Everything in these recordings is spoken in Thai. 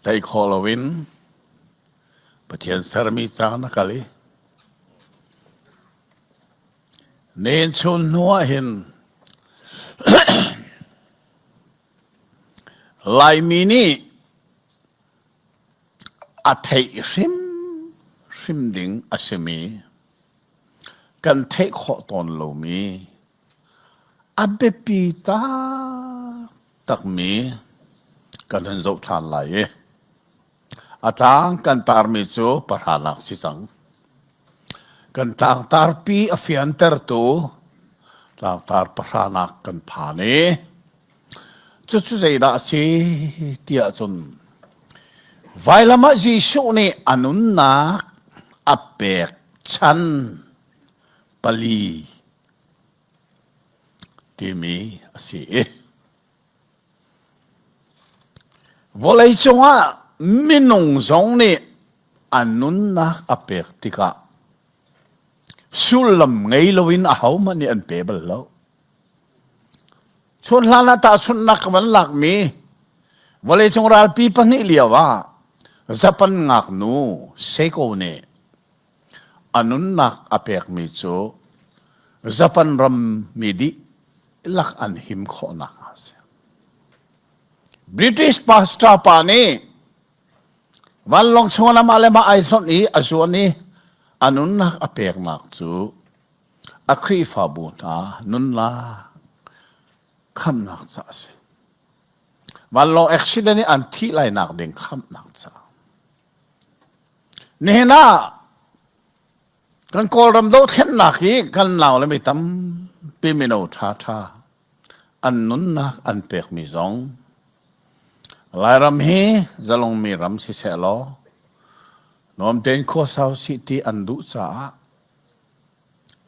tay kholowin pathian sarmi chang kali nen chun nuwa hin lai mini athei sim ding asemi kan thei kho ton lo mi abe pi ta tak mi kan han zo than lai atang kan tar mi chu parhanak si chang kan tang tar pi afian ter tu tang tar parhanak kan phane chu zai da si tia chun vailama jisu ni anun na apek chan pali timi asi volei chunga minung zong ni anun na apek tika sulam ngei loin a hau mani an pebal lo chun lana ta chun nak man lak mi volei chung ral pi pani liawa zapan ngak nu seko ne anun nak apek mi chu zapan ram midi lak an him kho nak British pastor pani wan long chona malema aison I azoni anun nak apek nak chu akri fa bu ta nun la kham nak cha se wan long accident ni an thi lai nak ding kham nak cha nehna kan kol ram do then nak hi kan law le mi tam pi mi no tha an nun nak an pek mi zong lai ram hi zalong mi ram si se lo nom ten ko sau si ti an du cha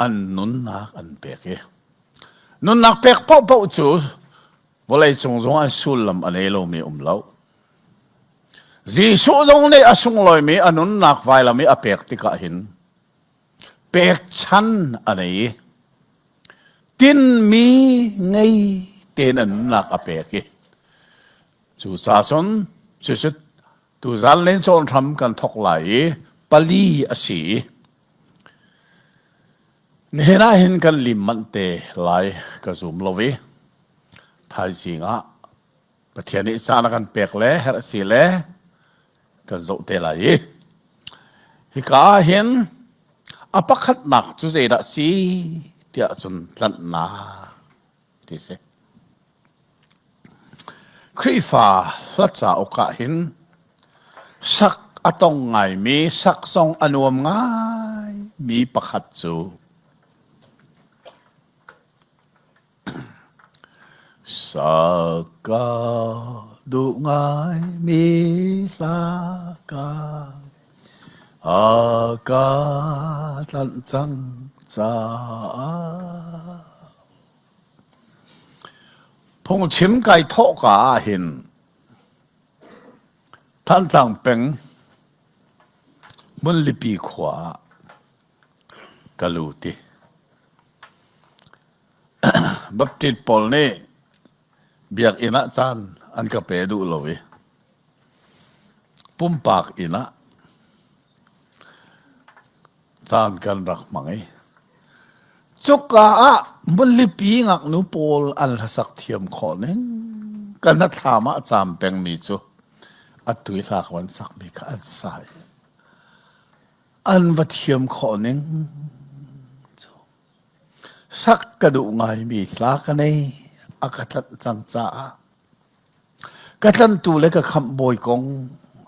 an nun nak an pek e nun nak pek po chu volei chung zong an sulam an elo mi lo ji su zong ne asung loi mi anun nak vai la mi apek ti ka hin pek chan anei tin mi ngei ten an nak apek e chu sa son chu tu zal len chon tham kan thok lai pali asi nehna hin kan lim man te lai ka zum lowi thai singa pathiani chana kan pek le her si le kan zo te lai hi ka hin apakhat nak chu zai da si tia chun tlan na ti se krifa hlatsa oka hin sak atong ngai mi sak song anuam ngai mi pakhat chu saka du ngai mi saka aka tan chang cha phong chim kai tho ka hinท่านต่างเป็นมุลปีขวากะลูติบัพติดปอลนี่เบียกอินะจานอันกะเปดูโลวิปุ่มปากอินะจานกันรักมังไงจุกกะมุลปีงักนูปอลอันสักเทียมขอนึงกันนัดถามจามเป็นมีจูอัตุยสักวันสักมีข้าอันใส่อันวัดเทียมขอนึงสักกระดูกไงมีสากันในอากาศจังจ้ากระตันตูเล็กคำบอยกง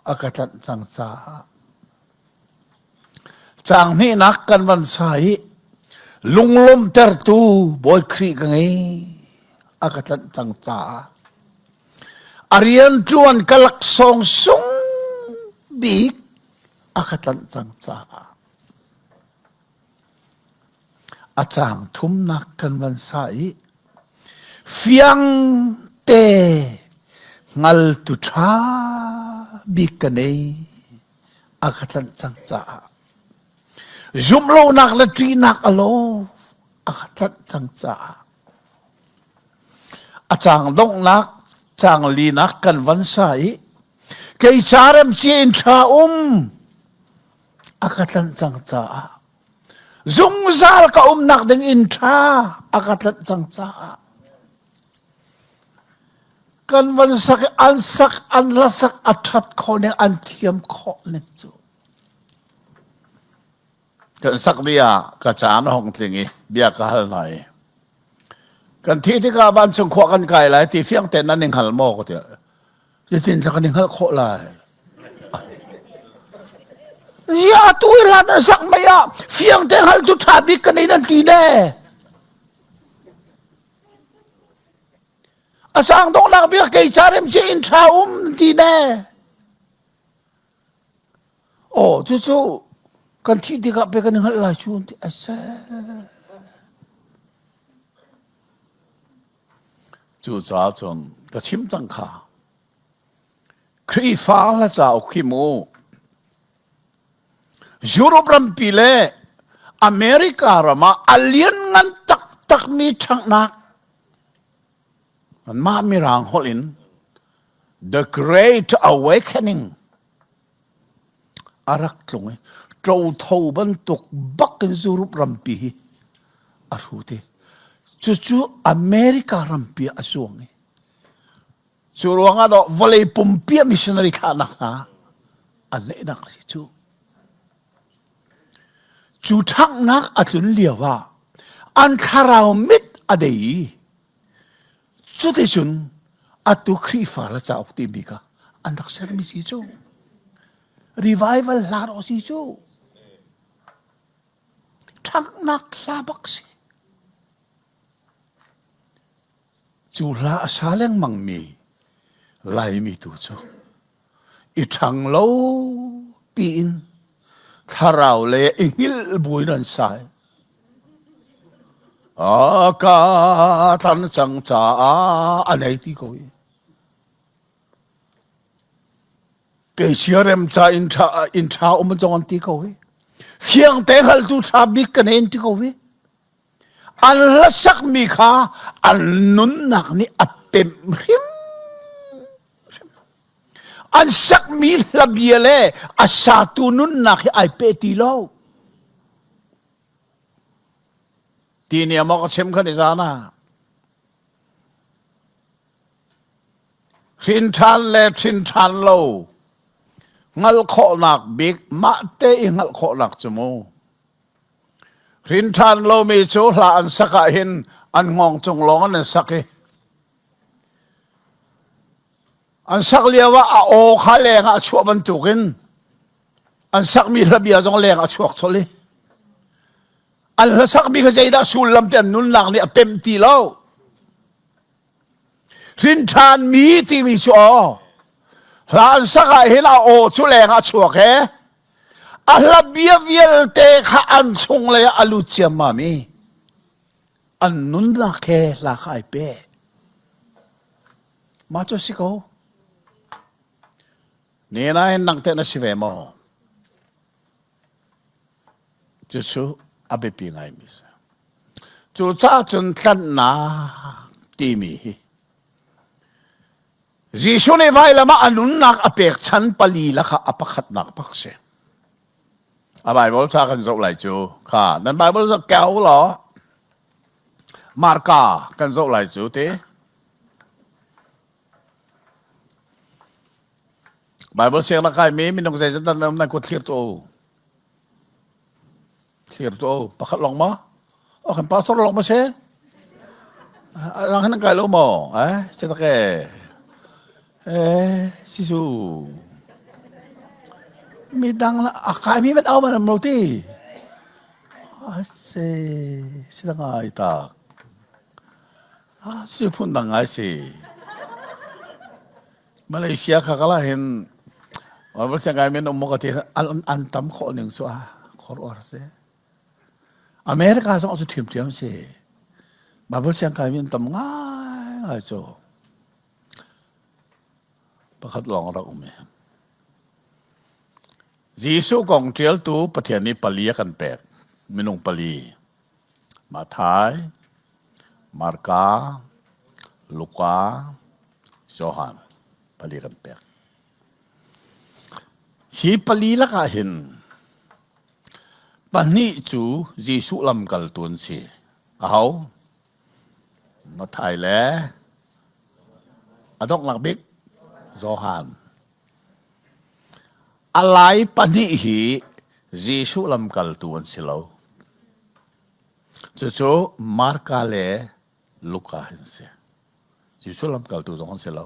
อากาศจังจ้าจางนี่นักกันวันใส่ลุงลมเตอร์ตูบอยครีกันไงอากาศจังจ้าArian tuan kalak song sung big akatan chang cha achang thum nak kan van sai fiang te ngal tu tha big kanei akatan chang cha zum lo nak la tri nak alo akatan chang cha achang dong nak chang li nak kan van sai kay charem chin tha akatan chang cha zung zal ka nak ding in tha akatan chang cha kan van sak an rasak athat kho ne an thiam kho ne chu kan sak dia ka chan hong tlingi bia ka hal nai kan thi ti ka ban chung kho kan kai lai ti fiang ten nan ning hal mo ko tia ye tin sa kan ning hal kho lai ya tu la na sak maya fiang ten hal tu tha bi kan nan ti ne asang dong nak biar kay charem chin tha ti ne oh chu kan thi ti ka pe kan hal la chu ti asa chu cha chon ka chim tang kha kri fa la cha o khi mo Europe ram pile America rama alien ngan tak mi thang nak ma mi rang holin the great awakening arak tlung trâu thâu ban tục bắc cái Europe ram pi a thu te chu America ram pi a suang ni chu ruanga do volei pumpia missionary kha na ha a le nak chu thang nak a tlun liawa an kharau mit a dei chu te chun atu khri fa la cha ok ti mi ka an rak ser mi si chu revival la ro si chu thang nak sa bak si chu la sa leng mang mi lai mi tu chu I thang lo pi in tharau le ingil bui nan sai ka tan chang cha anei ti ko ke siarem cha in tha jong ti ko fiang te hal tu tha bi kan en ti ko an la sak mi kha an nun nak ni apem rim an sak mi la biele asatu nun nak ai pe ti lo ti ni mo ka chem kha ni sana thin than lo ngal kho nak big ma te ngal kho nak chumo thin than lo mi chu hla an saka hin an ngong chung long an saki an sak liawa a o kha lenga chu ban tukin an sak mi la bia jong lenga chuak choli an la sak mi ka jaida sul lam ten nun lang ni apem ti lo rin than mi ti mi chu lan saka hin a o chu lenga chuak he a la bia viel te kha an chung le alu chiam ma mi an nun la khe la khai pe ma cho si ko ni na nang te na si ve mo chu abe pi ngai mi sa chu cha chun tlan na ti mi Jisu ne vai lama anun nak apek chan pali la kha apakhat nak pak se a Bible cha kan zo lai chu kha nan Bible zo kau lo Marka kan zo lai chu te Bible siang na kai mi minong sai tan na ko clear to pakhat long mo o kan pastor long mo se ang hanang kai lo mo se ta ke sisu mi dang la akai mi met aw man mo ti se sila nga ita si pun dang ai si Malaysia kakalahin walaupun saya kami nomor kati antam kok ning so koror se Amerika so tu tim se babul siang kami antam ngai so pakat long ra umi Jisu kong tiel tu pathian ni palia kan pek minung pali Mathai Marka Luka Yohan pali kan pek hi pali la ka hin pani chu Giêsu lam kal tun si ahau ma thai le adok lak bik Johan alai pani hi Giêsu lam kal tun si lo chu Marka le Luka hin si Giêsu lam kal tu Johan si lo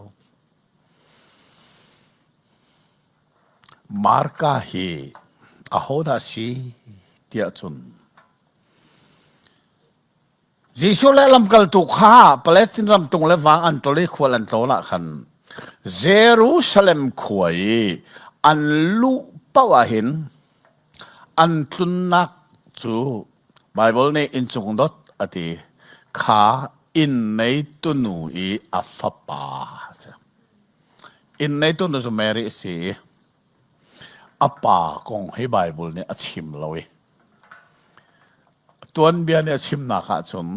Marka hi ahoda si tia chun Giêsu le lam kal tu kha Palestine ram tung le wang an tole khwal an tola khan Jerusalem khwai an lu pawahin an tunnak chu Bible ne in chung dot ati kha in nei tunu I afapa in nei tunu so Mary si apa kong hi Bible ne achim lawi tuan bia ne achim na kha chum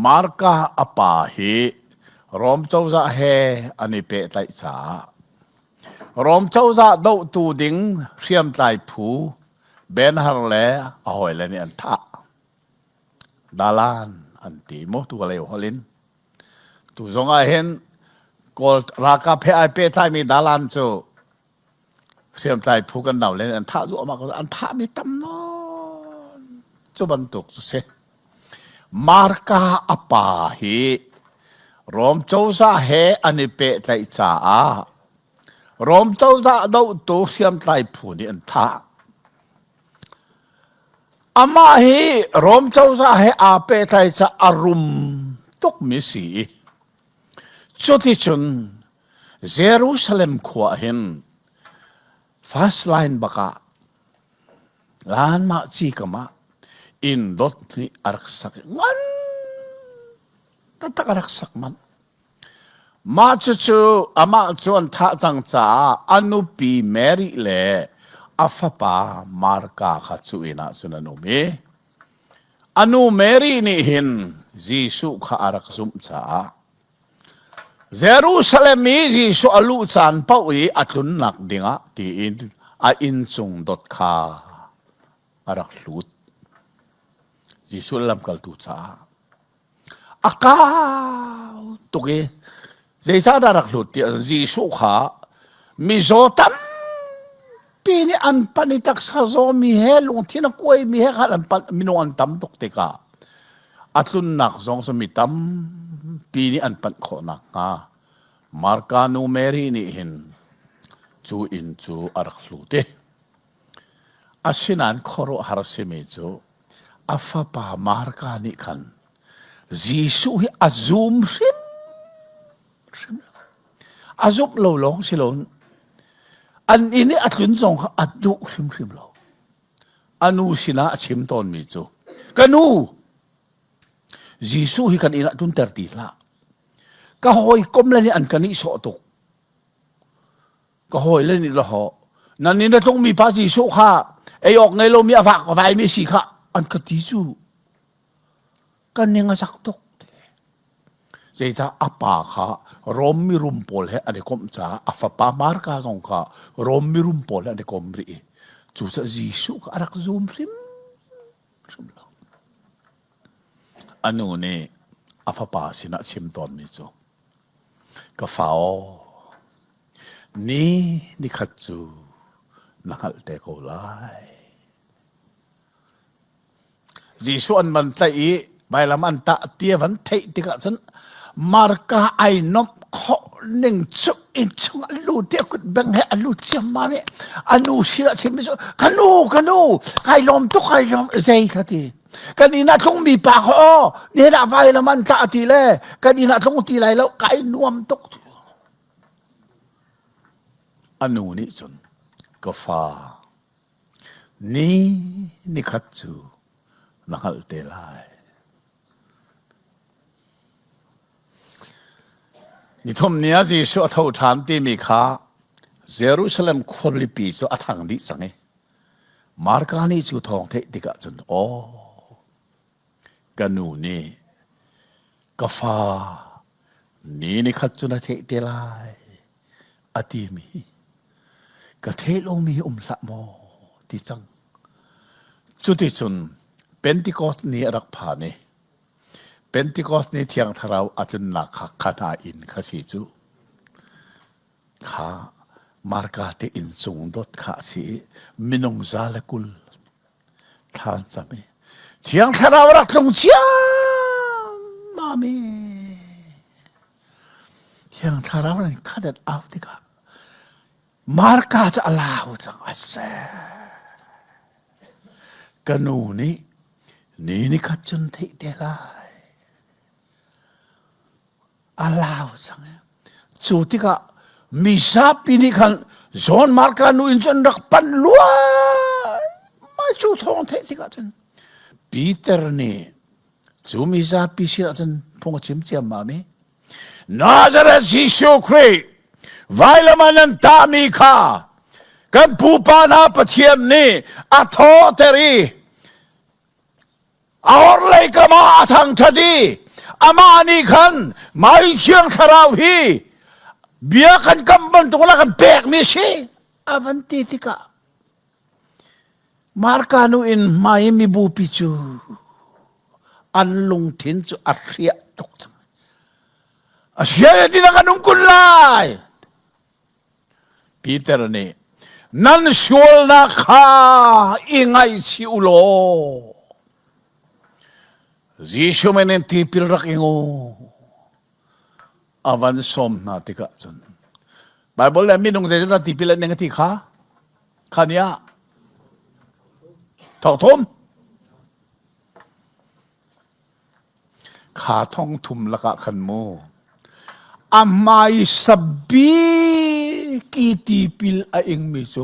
Marka apa hi rom chauza he ani pe tai cha rom chauza do tu ding riam tai phu ben har le a hoi le ni an tha dalan an ti mo tu le holin tu zonga hen kol raka phe ai pe thai mi dalan chu riam tai phu kan nau le an tha zu ma ko an tha mi tam non chu ban tuk su se Marka apa hi rom chauza he ani pe tai cha a rom chauza do tu riam tai phu ni an tha ama hi rom chauza he a pe tai cha arum tuk mi si chuti chun Jerusalem khwa hin first line baka lan ma chi kama in dot ni araksak ngan tatak araksak man ma chu ama chuan tha chang cha anu pi Mary le afapa Marka kha chu ina sunanu me anu Mary ni hin Giêsu kha arak zum cha Jerusalem mi Giêsu alu chan pau I atlun nak dinga ti in a in chung dot kha arak lut Giêsu lam kal tu cha akaw tuki Zaysa darak lut ti Giêsu kha mi zotam pini an panitak sa zo mi he lung tina kuay mi he kalan minung an tam tok teka atlun nak zong sa mitam pini an pan ko nak nga Marka nu Mary ni hin chu in chu arak lute asinan koro harasime chu afapa Marka ni kan Giêsu hi azum rim azum lo long silon an ini atlun zong adu rim rim lo anu sina achim ton mi chu kanu Giêsu hi kan ina tun terti la ka hoi kom la ni an kani so tok ka hoi le ni lo ho nan ni na tong mi pa Giêsu kha ei ok ngai lo mi awa ko vai mi si kha an ka ti chu kan ni nga sak tok Zeta apa kha rom mi rumpol he ane kom cha afapa Marka zong kha rom mi rumpol ane kom ri chu sa Giêsu ka arak zum rim lo anu ne afapa sina chim ton mi chu ka fao ni khat chu nakal te ko lai Giêsu an man tai bai lam an ta tia van thei tika chan Marka ai nom kho ning chu in chung alu te kut bang he alu chiam ma me anu sira chim so kanu kai lom to kai lom zei thati kanina thong mi pa kho ne da vai lam an ta ti le kanina thong ti lai lo kai nuam tok anu ni chun ka fa ni khat chu nakal te lai ni thom nia Giêsu thau than ti mi kha Jerusalem kholi pi chu athang di change Marka ni chu thong the tika chun o kanu ni ka fa ni khat chu na the te lai ati mi ก็เทโลมีละโมที่จังจุดที่จุนเป็นติโกสนี้รักผ่านนี่เป็นติโกสนี้เที่ยงทาราวอาจจะหนักขนาอินข้าสิจูข้ามาร์กาเตอินสูงดดข้าสิมินงซาเลกุลทานสามีเที่ยงทาราวรักลงเชียมามีเที่ยงทาราวนั้นข้าเด็ดเอาที่ข้ามาร์กาจะลาวจังอาเซกันนูนี่ขัดจนทิเดลายอาลาวจังจุดที่ก็มิซาปีนี่ขันโซนมาร์กานูอินจนรักปันลัวไม่จุดทองเทที่ก็จนปีเตอร์นี่จูมิซาปีสิละจนพงชิมเจียมมามีนาซาเรตยิซูคริสต์ไวลามันตามีข้ากันผู้ปานาปะเทียนนี่อัทโอเตรีเอาเลยก็มาทางทดีอามานี่ขันไม่เชื่องคาราวฮีเบียกันกำบันตัวละกันแบกมิชีอาวันติติกามาร์กานูอินไม่มีบูปิจูอันลุงทินจูอัศยะตกจังอาเซียที่นักนุ่งกุลไลปีเตอร์นี่นั่นชวลนักข้าอิงไอชิอุโลYesu menen tipil rakingo avan som na tika chun Bible la minung je na tipil neng ti kha khania thong thum kha thong thum laka khan mo amai sabi ki tipil a ing mi chu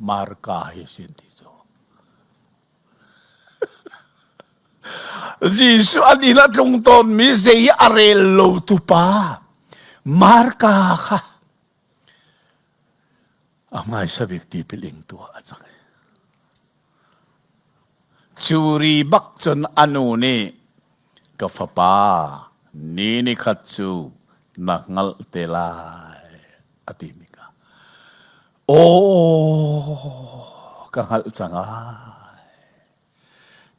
marka hi sin ti chu Yesu anila tlong ton mi zei arelo tu pa marka ka amai sabik ti piling tu atsak churi bak chon anu ni ka fa pa ni khatchu na ngal telai atimika ka hal changa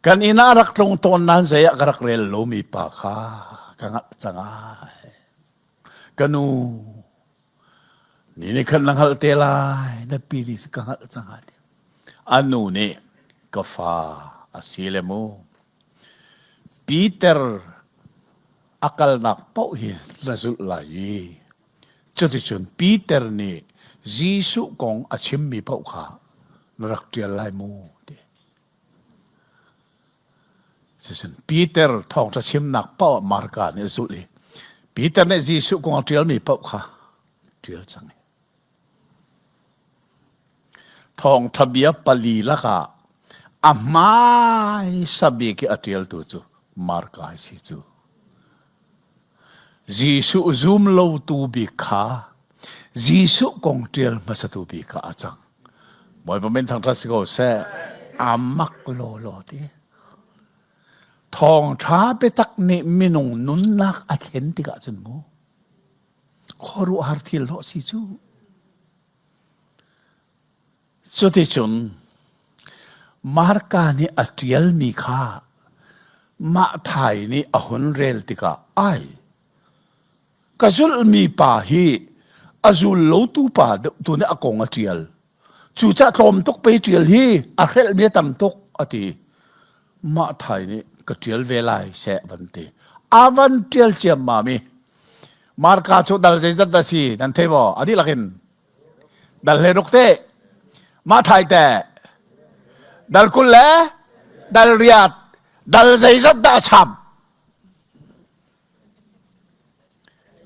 kan inarak tlong ton nan saya karak relo mi pa ka kangat sangay kanu nini kan nanghal telay napili sa kangat sangay anu ni kafa asile mo Peter akal nakpaw nasul layi chutichun Peter ni Jisu kong achim mi paw ka naraktialay mo Peter thong ta chim nak pa marka ni su li Peter ne Jisu kong trial mi pa kha trial chang thong thabia pali la ka amai sabi ki atrial tu chu marka si chu Jisu zoom lo tu bi kha Jisu kong trial masatu bi kha achang moi pamen thang tra sigo se amak lo tiทองท้าไปตักเนมินงนุนนักอาเทนติกะจนโมขอรู้อาร์ทิลโลสิจูสุดที่จนมาร์กานี่อัตยลมีค่ามาไทยนี่อหุนเรลติกะไอกะจุลมีป่าฮีอาจุลโลตูป่าตัวนี้อากงอัตยลจูจะตอมตกไปเจียลฮีอาเรลเบียตำตกอติมาไทยนี่ก็เทียลเวลาเสบันตีอาวันเทียลเชียมมามีมาร์กาชุดดัลเจสัตตาสีนั่นเทบออดีลักินดัลเลรุกเตมาไทยแต่ดัลกุลเล่ดัลเรียดดัลเจสัตตาชับ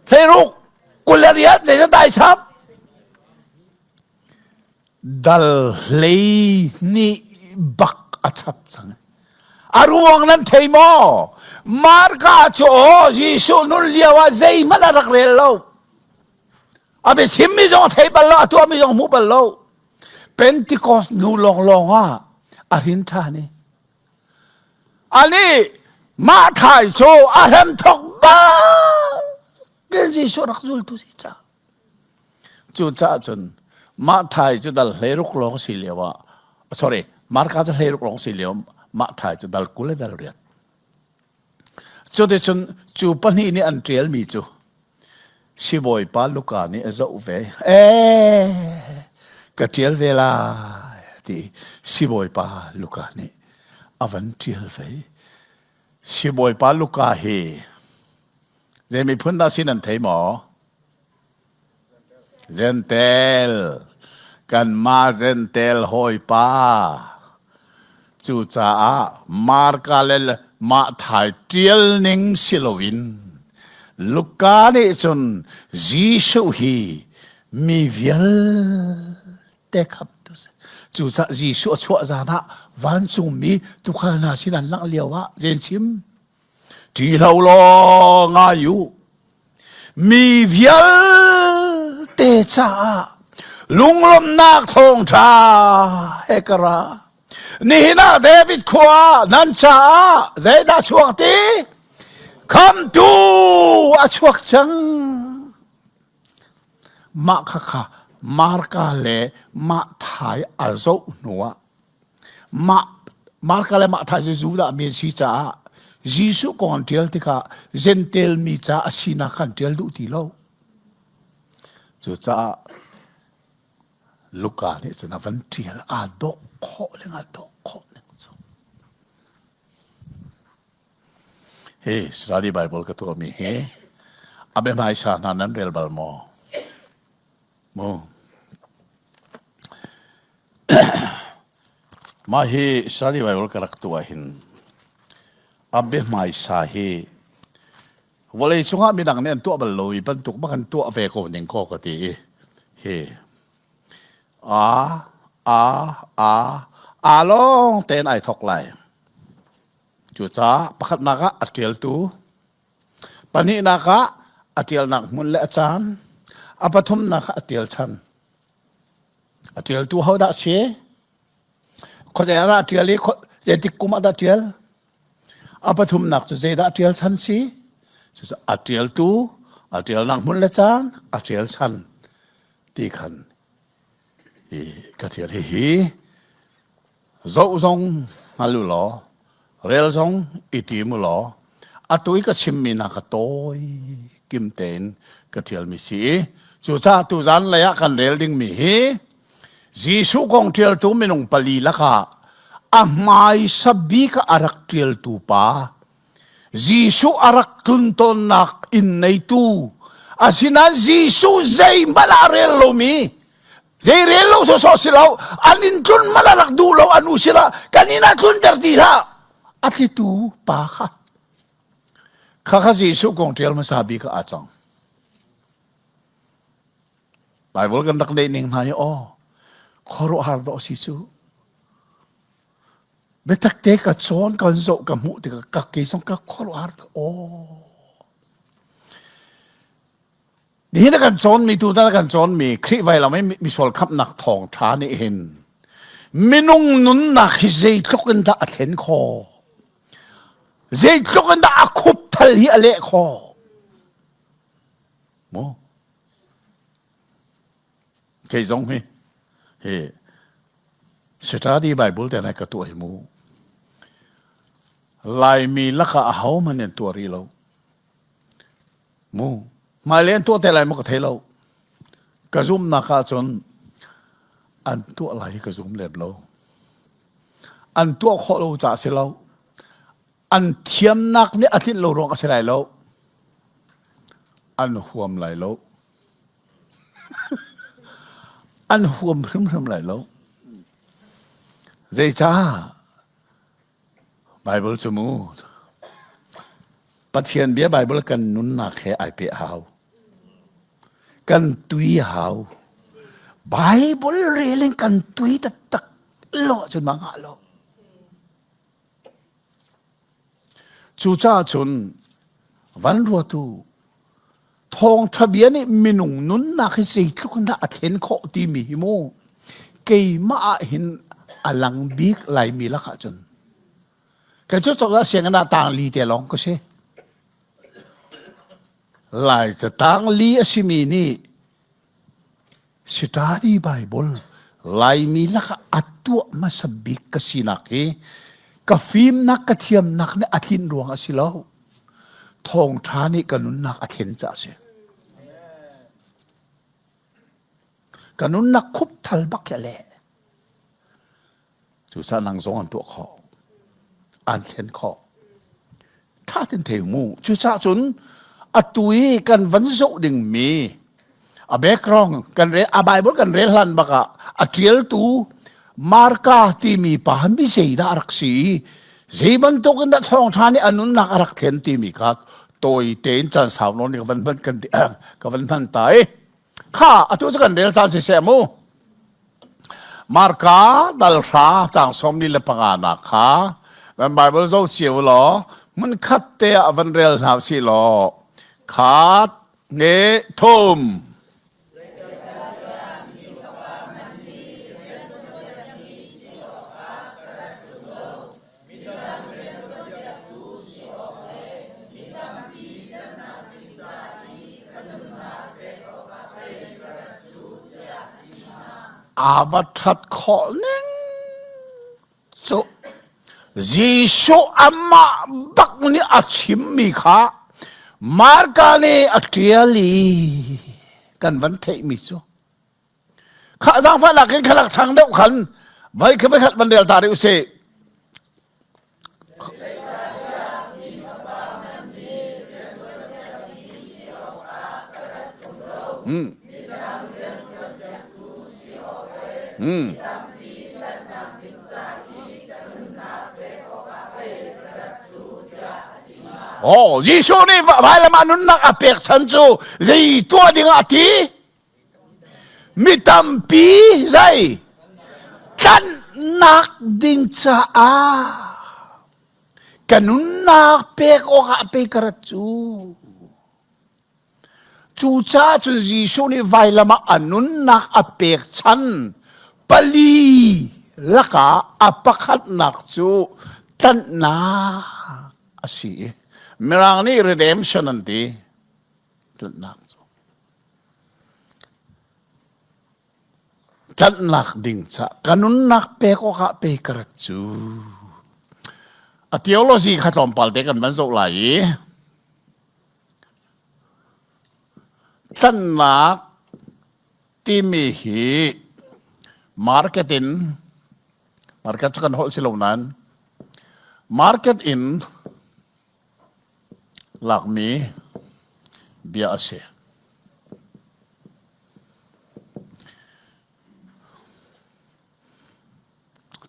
เทรุกกุลเรียดเจสัตตาชับดัลเลนี่บักอัชับสังอารุวังนั้นเทมอมาร์กาโจยิสุนุลเลียวาเซมันรักเรลโลอาเบชิมมิจงเทบัลโลตัวมิจงมูบัลโลเป็นติคอสนูลองอ่ะอารินทานี่อันนี้มาไทยโจอารัมทกบ้าเกณฑ์ยิสุรักจุลตุสิจ้าจุจ้าจน มาไทยจะดัลเฮรุกร้องสิเลียวะ sorry มาร์กาจะเฮรุกร้องสิเลียวมาไทยจะดัลกุเลดัลเรียดจุดที่จนจูปนี่นี่อันเรียลมีจูสิบอยปาลูกานี่เจ้าเวก็เทียลเวลาที่สิบอยปาลูกานี่อวันเทียลเวสิบอยปาลูกาเฮจะมีพื้นดาสินันเทหมอเซนเตลกันมาเซนเตลหอยปาจูจ้ามาร์กาเลลมาไทยเทียลนิงสิโลวินลูกานี่จนจีสุฮีมีเวลเตคับตุสจูจ้าจีสุชัวจานะวันจุมีทุกขณะสินันลังเลียววะเจนชิมที่เราลองอายุมีเวลเตจ้าลุงลมนักทงชาเอกรานี่นะเดวิดขวานันชาเจดาช่วงตีคำดูอาชวกจังมาค่ะมาร์กาเลมาไทยอัลโซนัวมาร์กาเลมาไทยจะจูดามีชีจ้ายิสุก่อนเทียลที่ค่ะเจนเทลมีจ้าสินาคันเทียลดูทีโลจูจ้าลูกานี่จะนับวันเทียลอาดอกขอเลยอาดอกขอเลยเฮ้สระดีไบเบิลก็ตัวมีเฮ้อาเบมาอิชานานันเรลบัลโมมาเฮ้สระดีไบเบิลก็รักตัวหินอาเบมาอิชาเฮ้วันนี้ช่วงมีดังเนี่ยตัวบอลลูยบรรทุกมากันตัวเวโกนิงโคก็ตีเฮ้ลงเต้นไอทอกไลจุจ้าปักนักอัดเกลตูปนินักอัดเกลนักมุนเลอาจารย์อปทุมนักอัดเกลชันอัดเกลตูเขาดัชเช่คนจะรัดเกลลี่เจติกุมาดัดเกลอปทุมนักจะเจดัดเกลชันสิอัดเกลตูอัดเกลนักมุนเลอาจารย์อัดเกลชันตีขันก็เทียนฮีโจ้ซงฮัลโหลเรลซงอิติมุลอตุยก็ชิมมีนักโตยกิมเตนก็เทียนมีสีจูจ้าตุจันเลยกันเรลดิ้งมีฮีจีสุกงเทียลตูมินุงปลีละค่ะอาไม่สับบีก็อารักเทียลตูป้าจีสุอารักตุนตนนักอินในตูอาสินันจีสุใจมาลาเรลโลมีเจเรลโลโซสิลาอันนี้ทุนมาลารักดูเราอนุสิลากันนี่นักทุนเดร์ดีฮะอัตลิตูป้าค่ะข้าข้าจีสุกงเทียลมาสับบีก็อาจังไบเบิลกันนักเล่นหนึ่งนายอ๋อขอรู้ฮาร์ดอสิจูเบตักเตะกับโซนกันโซกับมุติกับกักเกยสงกับขอรู้ฮาร์ดโอ้นี่นักกันโซนมีตัวนักกันโซนมีคลิปไว้เราไม่มีส่วนขับนักทองท้านี่เห็นมินุงนุนนักฮิเซย์ทุกันดาเห็นคอเซย์ทุกันดาคุบทัลฮิอเล่คอโมเคยส่งไหมเฮ้สตาร์ดีไบเบิลแต่ในกระตัวหิมูลายมีลักษณะเขามันเนี่ยตัวรีเรามูมาเลี้ยนตัวแต่ลายมันก็เทเรากระซุ่มนักจนอันตัวอะไรกระซุ่มเล็บเราอันตัวข้อเราจ่าเสียเราอันเทียมนักเนี่ยอาทิตย์เรารองก็เสียไรเราอันห่วมไหลเราอันห่วมพรึ้มไหลเราเจจ้าไบเบิลสมูทปะเทียนเบียไบเบิลกันนุนนักแค่ไอเปียหาวกันตุยหาวไบเบิลเรื่องกันตุยตักโลจนมังหาโลจูจ้าจนวันรัวตูทองทะเบียนนี่มินุงนุนนักให้สิทุกคนได้เห็นข้อที่มีหิโมเกี่ยมาเห็นอลังบิ๊กไหลมีละค่ะจนกันจะจบแล้วเสียงกันต่างลีเตลองก็ใช่ไหลจะต่างลีอสิมีนี่ study Bible lai mi la ka atua masabik ka sinaki ka film nak ka thiam nak ne athin ruang asilo thong thani kanun nak athen cha se kanun nak khup thal bak ya le chu sa nang zong an tu kho an then kho tha tin theu mu chu sa chun atui kan van zo ding mi a background kan re a Bible kan re hlan baka a trial tu marka ti mi pa han bi sei da raksi zeiban to kan da thong thani anun nak arak then ti mi kha toi ten chan saw no ni kan ban kan ka van than tai kha atu cha kan rel chan se se mu marka dal ra chang som ni le panga na kha ban Bible zo chiu lo mun khat te avan rel na si lo khat ne thom abatat kholeng so Jisu amma bakni achim mi kha markani atiali kan van thei mi chu kha jang fa la ken khalak thang deuh khan vai khe vai khat ban del ta riu se Jisu ni vai la manun nak apek chan chu zai tua ding ati mi tampi zai kan nak ding cha a kanun nak pek o ka pe karat chu chu cha chu Jisu ni vai la ma anun nak apek chan pali laka apakhat nak chu tan na asi mirang ni redemption nanti tan nak chu tan nak ding cha kanun nak pe ko ka pe karat chu a theology khatom palte kan man zo lai tan nak ti mi hi market kan hol silonan market in lakmi bia ase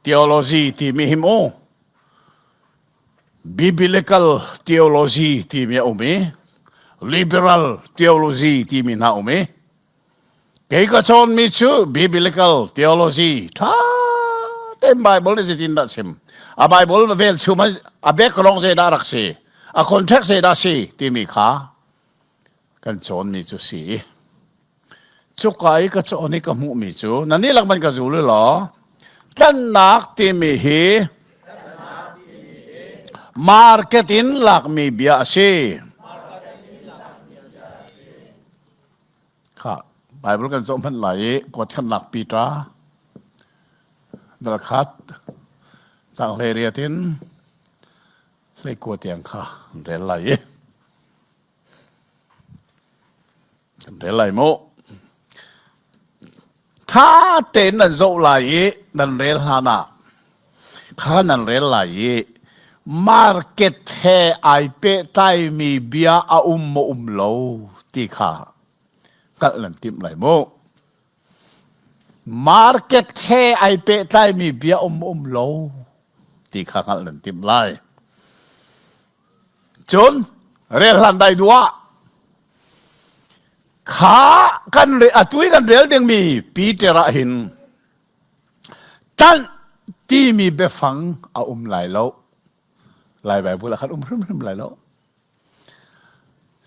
theology ti mi himo biblical theology ti mi umi liberal theology ti mi na umi kay ka chon mi chu biblical theology tha tem Bible is in that sim a Bible vel chu ma a background se da rak se a context se da si ti mi kha kan chon mi chu si chu kai ka chon ni ka mu mi chu nani lak man ka zu lo tan nak ti mi hi market in lak mi bia si kha Bible kan chon man lai kot khan lak pi tra dal khat chang le riatin le ko tiang kha re lai mo tha ten nan zo lai nan re hana kha nan re lai market he ai pe tai mi bia a mo lo ti kha kal lan tim lai mo market he ai pe tai mi bia lo ti kha kal lan tim lai chun re hlan dai dua kha kan re atui kan rel ding mi Peter a hin tan ti mi be phang a lai lo lai bai bu la khat hrim lai lo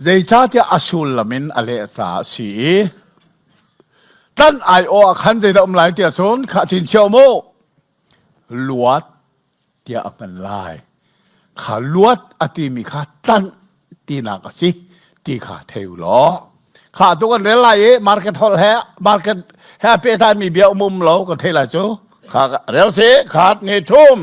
zai cha tia asul lamin ale sa si tan ai o khan zai da lai tia chon kha chin cheu mo luat tia apan lai kha luat ati mi kha tan ti na ka si ti kha theu lo ข้าตัวกันเรลัยมาร์เก็ตฮอลแฮมาร์เก็ตแฮเปตายมีเบียวมุมเราก็เทละจูข้าเรลเสขาดเนทุ่ม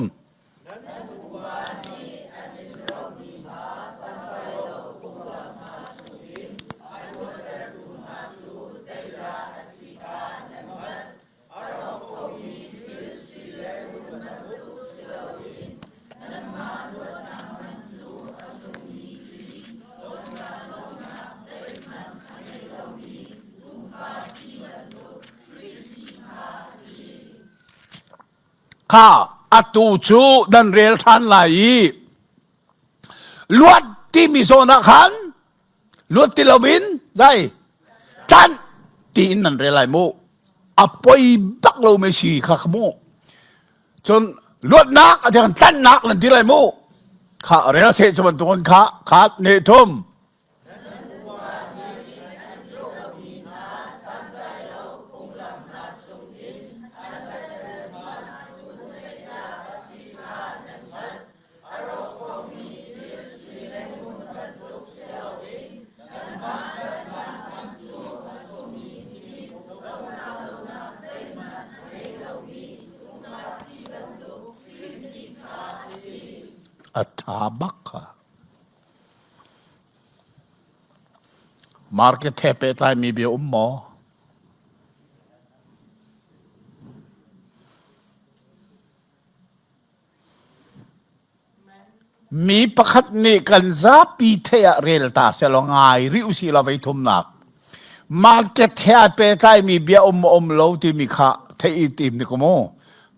ข้าอตูจูดันเรลทันไหลลวดที่มีโซนักขันลวดที่เราบินได้ทันตีนันเรลไหลโมอปอยบักเราไม่ชีข้าขโมจนลวดนักอาจารย์ทันนักนั่นที่ไรโมข้าเรลเซจมันตัวข้าขาดเนทุมอัฐาบักค่ะมาร์เก็ตเทปตายมีเบียอุมหมอมีประคัดนี่กันซาปีเทียเรลตาเสลงไงริอุศิลาไปทุมนักมาร์เก็ตเทปตายมีเบียอุมโลที่มีข้าเทียทีมนี่ก็โม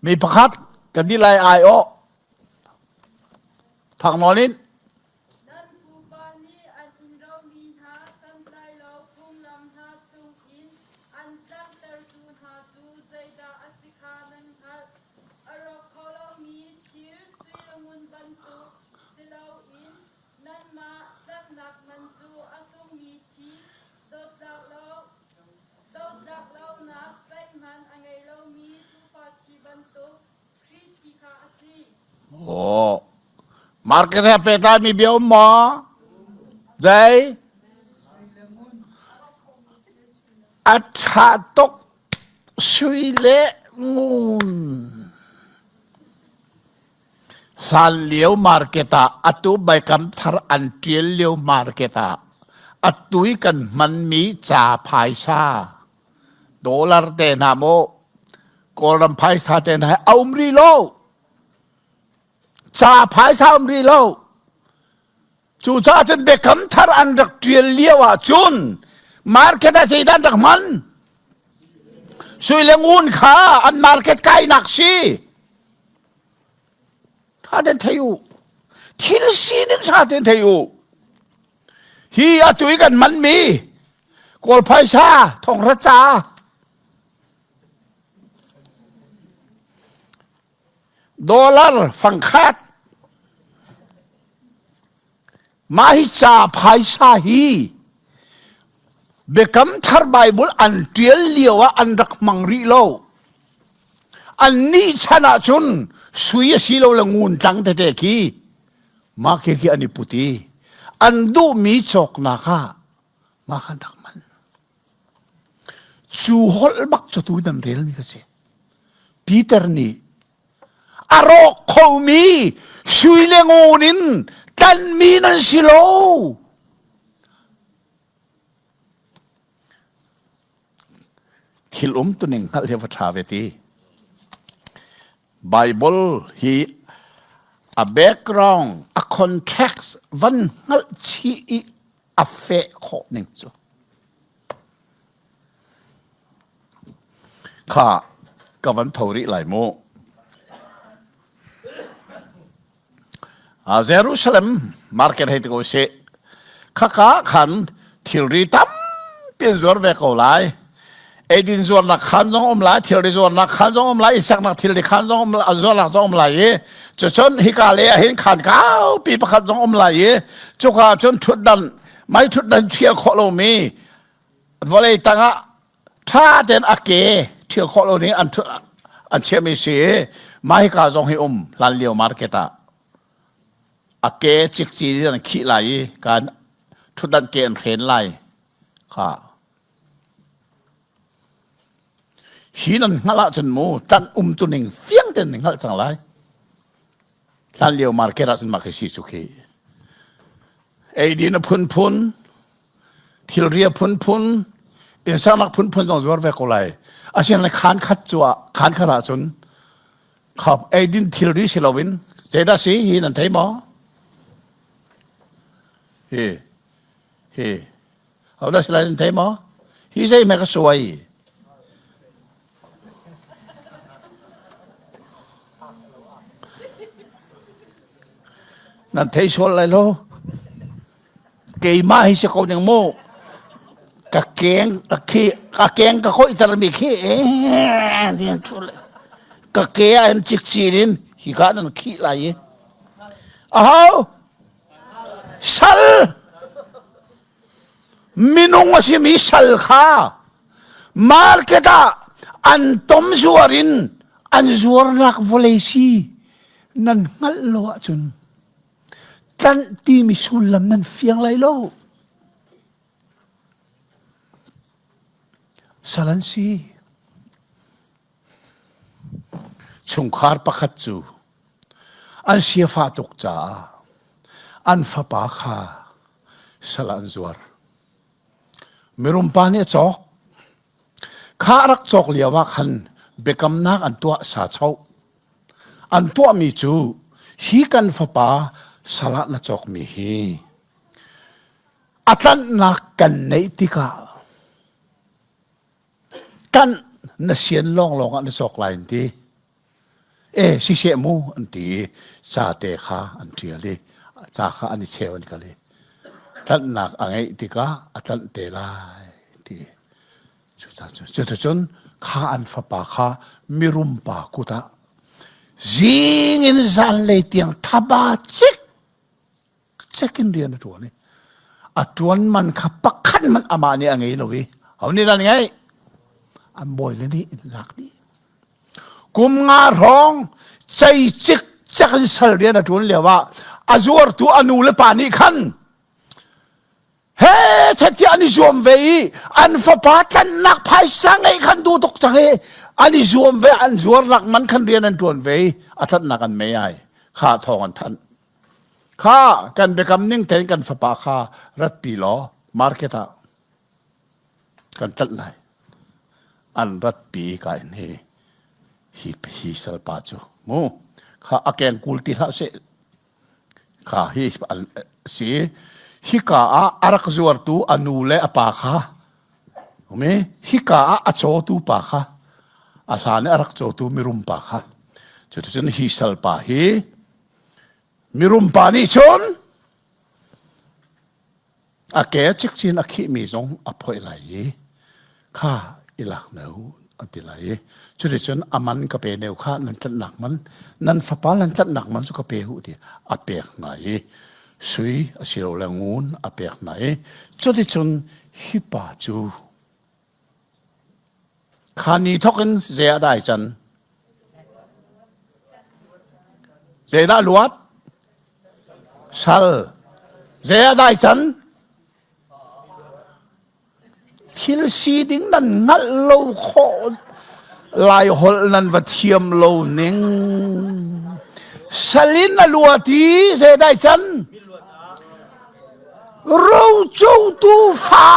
มีประคัดกันดีไลไอโอทางนอนินโอ้มาร์เก็ตเปตามีเบียวหมอใจอัฐาตกสุยเลงูนสันเลียวมาร์เก็ตาอัตุใบคำทาร์อันเทียเลียวมาร์เก็ตาอัตุยกันมันมีจ่าภายชาดอลลาร์เตนาโมกอลัมภายชาเตนาเอามรีโลจ่าภายชาอมรีโลจูจ่าจนเบคำทาร์อันรักเทียเลียวจุนมาร์เก็ตใจดันรักมันสุยเลงูนข้าอันมาร์เก็ตไกนักชีท่าเดินเที่ยวทิลซีนึงท่าเดินเที่ยวฮีอัตุยกันมันมีกอลภายชาทองรัชาดอลลาร์ฟังคัดมาฮิจาภายชาฮีเบคัมทาร์ไบเบิลอันเทียลเลียวอันรักมังรีโลอันนี้ชนะจุนสุยสิโลละงูนจังเตะกีมาเกี่ยอันนี้พุตีอันดูมีจอกนาคามาขันดักมันจูฮอลบักจะตูดันเรลมีกษปีเตอร์นี่อารอกเขามีสุยเลงูนินตันมีนันสิโลทิลตัวหนึ่งเขาเรียกว่าทราเวตีไบเบิลฮี a background a context วันนั้นชีอเฟะข้อหนึ่งจ้ะข้ากับวันทอริไหลโมเยรูซาเล็มมาร์เก็ตให้ตัวเสกข้าขันทิลริตัมเป็นส่วนเวกเอาไลเอดินส่วนนักขันจงอมไลทิลริส่วนนักขันจงอมไลอีสักนักทิลริขันจงอมไลส่วนนักจงอมไลจะชนฮิกาเลเห็นขันก้าวปีประคันจงอมไลจุกาจนชุดดันไม่ชุดดันเชียร์โคโลมีวันเลยตั้งอ่ะถ้าเดินอาเกเชียร์โคโลนี้อันเชียร์ไม่เสียไม่ฮิกาจงให้ลันเลียวมาร์เก็ตาอาเกจิกจีนั่นขี้ไหลการชุดดันเกนเห็นไหลค่ะ ฮีนั่นงละจนมูตันตุนิงเฟียงเต็นงละจังไรท่านเลี้ยวมาร์เก็ตสันมาเคสิสุขีไอ้ดีนพุนทิลเรียพุนอินสานักพุนจงจวดเวกุไลอาเซียนเลยขานขัดจัวขานขราจนขับไอ้ดินทิลรีสิลวินเจด้าสีฮีนั่นไทยมั้เฮ้เอาได้สิลาดินไทยมั้ฮีใจแม่ก็สวยนั่นไทยชวนอะไรโลเกี่ยมาให้เจ้าคนอย่างโม่กะเกงกะขี้กะเกงกะโคอิตาลีมีขี้ที่นั่นชวนเลยกะเกยอันจิกจีนินฮิกานั่นขี้ไรอ้าวสัลมินุงว่าสิมีสัลข้ามาร์เก็ตอันตอมจวรินอันจวรนักวอลเลซีนั่นงัลโลจุนกันตีมิสุลลัมนั่นเฟียงไรโลสัลันซีชุงคาร์ปักจูอันเสียฟ้าตกจ่าอันฟ้าปาคาสลันจวร์มีรุมปานี่จอกข้ารักจอกเลียวว่าขันเบกำนักอันตัวสาเช้าอันตัวมีจูฮีกันฟ้าปาสลัดนะจอกมีฮีอัตลันนักกันในติกากันน่ะเสียนลองอันจอกลายนี้สิเชมูอันตีซาเตคาอันเทียลีซาคาอันนี้เชวันกันเลยท่านนักอะไรติกาอัตลันเตลายที่จุดจนข้าอันฟ้าปาข้ามีรุมปากุตาจิงอินซันเลยเตียงทับจิกกินเรียนตัวนี้ตัวมันขับปักขันมันอามาเนี่ยไงเราวิเอานี่นั่นไงอันบ่อยเลยนี่หลักนี่กุมงาร้องใจจิกจักรสลเรียนตัวนี้เลยว่าอาจวร์ตัวอนุเลปานิขันเฮ้ชัดที่อันนี้จวมเวอันฟ้าปาทันนักภายสังไอ้ขันดูตกใจอันนี้จวมเวอันจวร์นักมันขันเรียนอันตัวเวอัทัดนักอันไม่ใหญ่ข้าทองอันทันข้ากันไปกำนิ่งแทนกันฟ้าปาข้ารัดปีล้อมาร์เก็ตกันตัดไหลอันรัดปีกันฮีสลปาจูมูข้าอาแกนกุลติละเสข้าฮีสีฮิกาอารักจวร์ตูอนุเลอปาข้าโอเมฮิกาอาโจตูปาข้าอาสานอารักโจตูมิรุมปาข้าจุดจุดฮีสลปาฮีมิรุมปานิชนอาเกจิกจินอาคิมีจงอภัยไหลข้าอิลักเนื้ออันติไหลจุดจนอามันก็เป็นเนื้อข้านั่นตัดหนักมันนั่นฟ้าปานั่นตัดหนักมันสุกเปหุดีอาเปียกไหนสุยอาศิโรแรงงูนอาเปียกไหนจุดจนฮิปาจูขานีทกันเสียได้จันเสียได้ลวดชัลเสียได้จันทิลซีดิ้งนั่นงัดโลโคลายหอลนั่นวัดเทียมโลนิงสลินลัวตีเสียได้จันเราจูตูฟ้า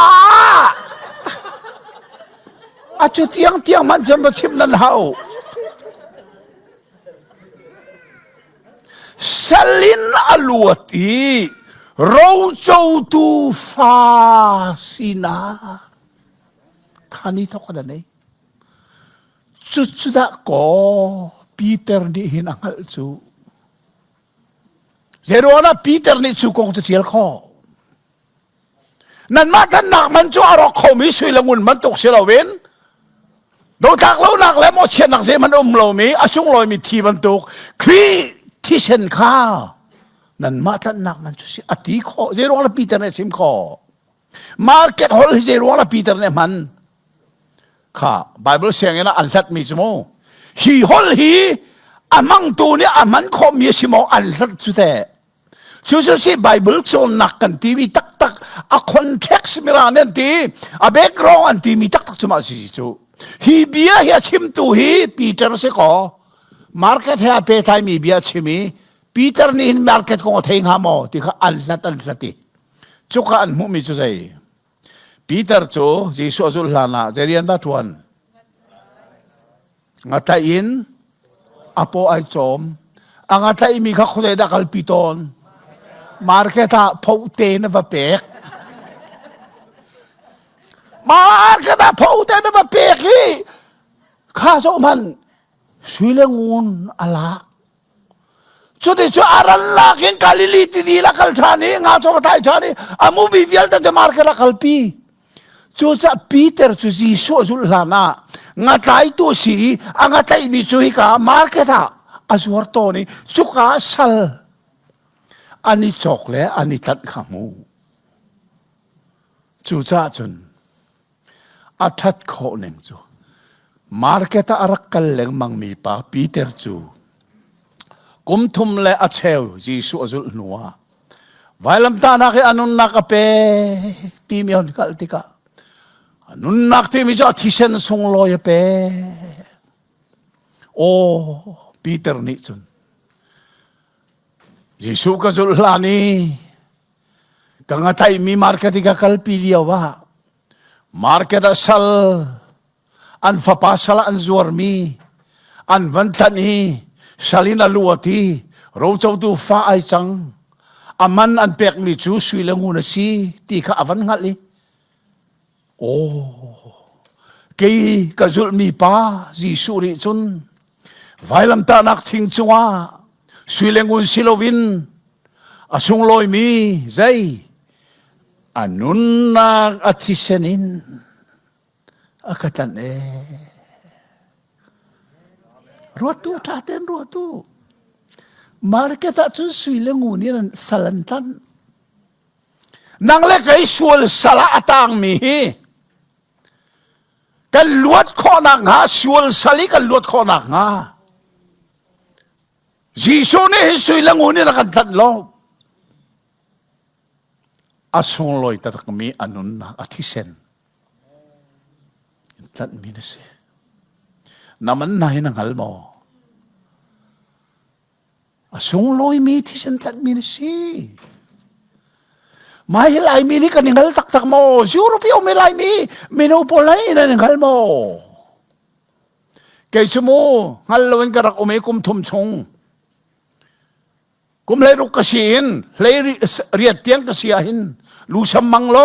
อาจุเตียงมันจะมาชิมนั่นเฮาสลินอลวตีเราจูตูฟ้าสินาขานี้ทกันได้จุดๆก็ปีเตอร์นี่หินังฮัลจูเจโรนะปีเตอร์นี่จูคงจะเจียลข้อนั่นมาทันหนักมันจูอารมณ์เขามีสุยละงุนมันตกเสียละเว้นโดนทักแล้วหนักแล้วมอเชียนหนักเสียมันเรามีอาชุงลอยมีทีมันตกคีที่เช่นข้านั่นมาทันหนักมันจูอติข้อเจโรนะปีเตอร์เนี่ยซิมข้อมาร์เก็ตฮอลเจโรนะปีเตอร์เนี่ยมันข้าไบเบิลเสียงนะอันสัตมีสมองฮีฮอลฮีอามังตัวเนี่ยอามันคอมีสมองอันสัตจุดแต่ชูสิไบเบิลโจนนักกันทีมีตักอะคอนเท็กซ์มิรานันทีอะแบ็กกราวด์อันทีมีตักจุมาสิจู ฮีเบียเฮียชิมตูฮีปีเตอร์เสกอมาร์เก็ตเฮียเปทายมีเบียชิมีปีเตอร์นี่มาร์เก็ตคงเทงหามอที่เขาอันสัตจุกอันมุมิจุใจปีเตอร์จูจีสุจุลลานาเจริญดัตวันงัตอินอโปไอจอมงัตอิมีข้าคนใดดักลปิตอนมาร์เก็ตาพาวเตนวะเปกมาร์เก็ตาพาวเตนวะเปกฮีข้าโซมันสุยเลงูนอลาจุดที่จูอารันลักยังกาลิลิตีดีลักขัลชานีงาโจกไทยชานีอามูบิวิลต์จะมาร์เก็ตลักขัลปีจูจะปีเตอร์จูจีสุจุลลานางัตไอตัวสีงัตไอมีจูฮิกามาร์เก็ตาอาจวร์โตนี่จุกาสัลอันนี้จอกเลยอันนี้ตัดขามูจูจ้าจุนอัฐัดโคหนึ่งจูมาร์เก็ตอารักกัลเลงมังมีป้าปีเตอร์จูกุมทุมเลอเชลจีสุอจุลนัวไว้ลำตานักอนุนักเปปีมีอนกัลติกาอนุนักที่มีจ้าที่เซนส่งลอยเปโอ้ปีเตอร์นี่จุนยิสุกจุลลานีกังไทยมีมาร์เก็ตที่กัลปีเดียวว่ามาร์เก็ตสัลอันฟ้าปัสลอันจวร์มีอันวันทันีสัลินาลัวทีเราจะดูฟ้าไอจังอามันอันเป็กมีจูสุยเลงูนสีที่ข้าวันงัดลีโอ้กีกจุลมีป้ายิสุริจุนไว้ลำตานักทิ้งจัวสุยเลงูนสิโลวินอาสุงลอยมีใจอันนุนนักอธิเซนินอาคตันรัวตู้ท่าเต้นรัวตู้มาร์เก็ตจุดสุยเลงูนี่นั่นสลันตันนังเล็กไอ้ส่วนสละต่างมีกันลวดข้อนักงาส่วนสลิกันลวดข้อนักงาจีโซนี่สุยเลงูนี่นักตัดลงอาสงลอยตัดมีอนุนนักอธิเซนตัดมีนะสิน้ำมันไหนนังฮัลโมสงลอยมีที่ฉันตัดมีนะสิไม่ไหลมีนี่กันยังฮัลตักโมซิวรูปีโอไม่ไหลมีเมนูโพลัยนั่นยังฮัลโมเกยชโมฮัลโลนกระรักอเมกุมทุมชงกุมเลยรุกกษีนเลยเรียดเตียงกษีหินลูชมังโล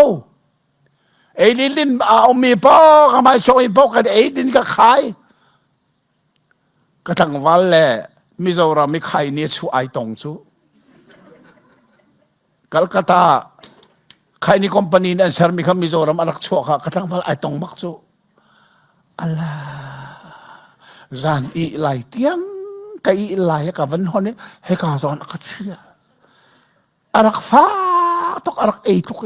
เอลินเอามีพ่อทำไมช่วยพ่อกันเอลินก็ขายก็ทั้งวันแหละมิโซรามิใครเนี่ยชูไอตงชูกัลกัตตาใครนี่คอมพานีนั่นเชอร์มิคามิโซรามอันรักชัวค่ะก็ทั้งวันไอตงมักชูอัลลาจานอีไลเตียงกับอีไลกับวันฮอนนี่ให้ข้าสอนก็เชื่ออารักฟ้าตกอารักเอทุกเอ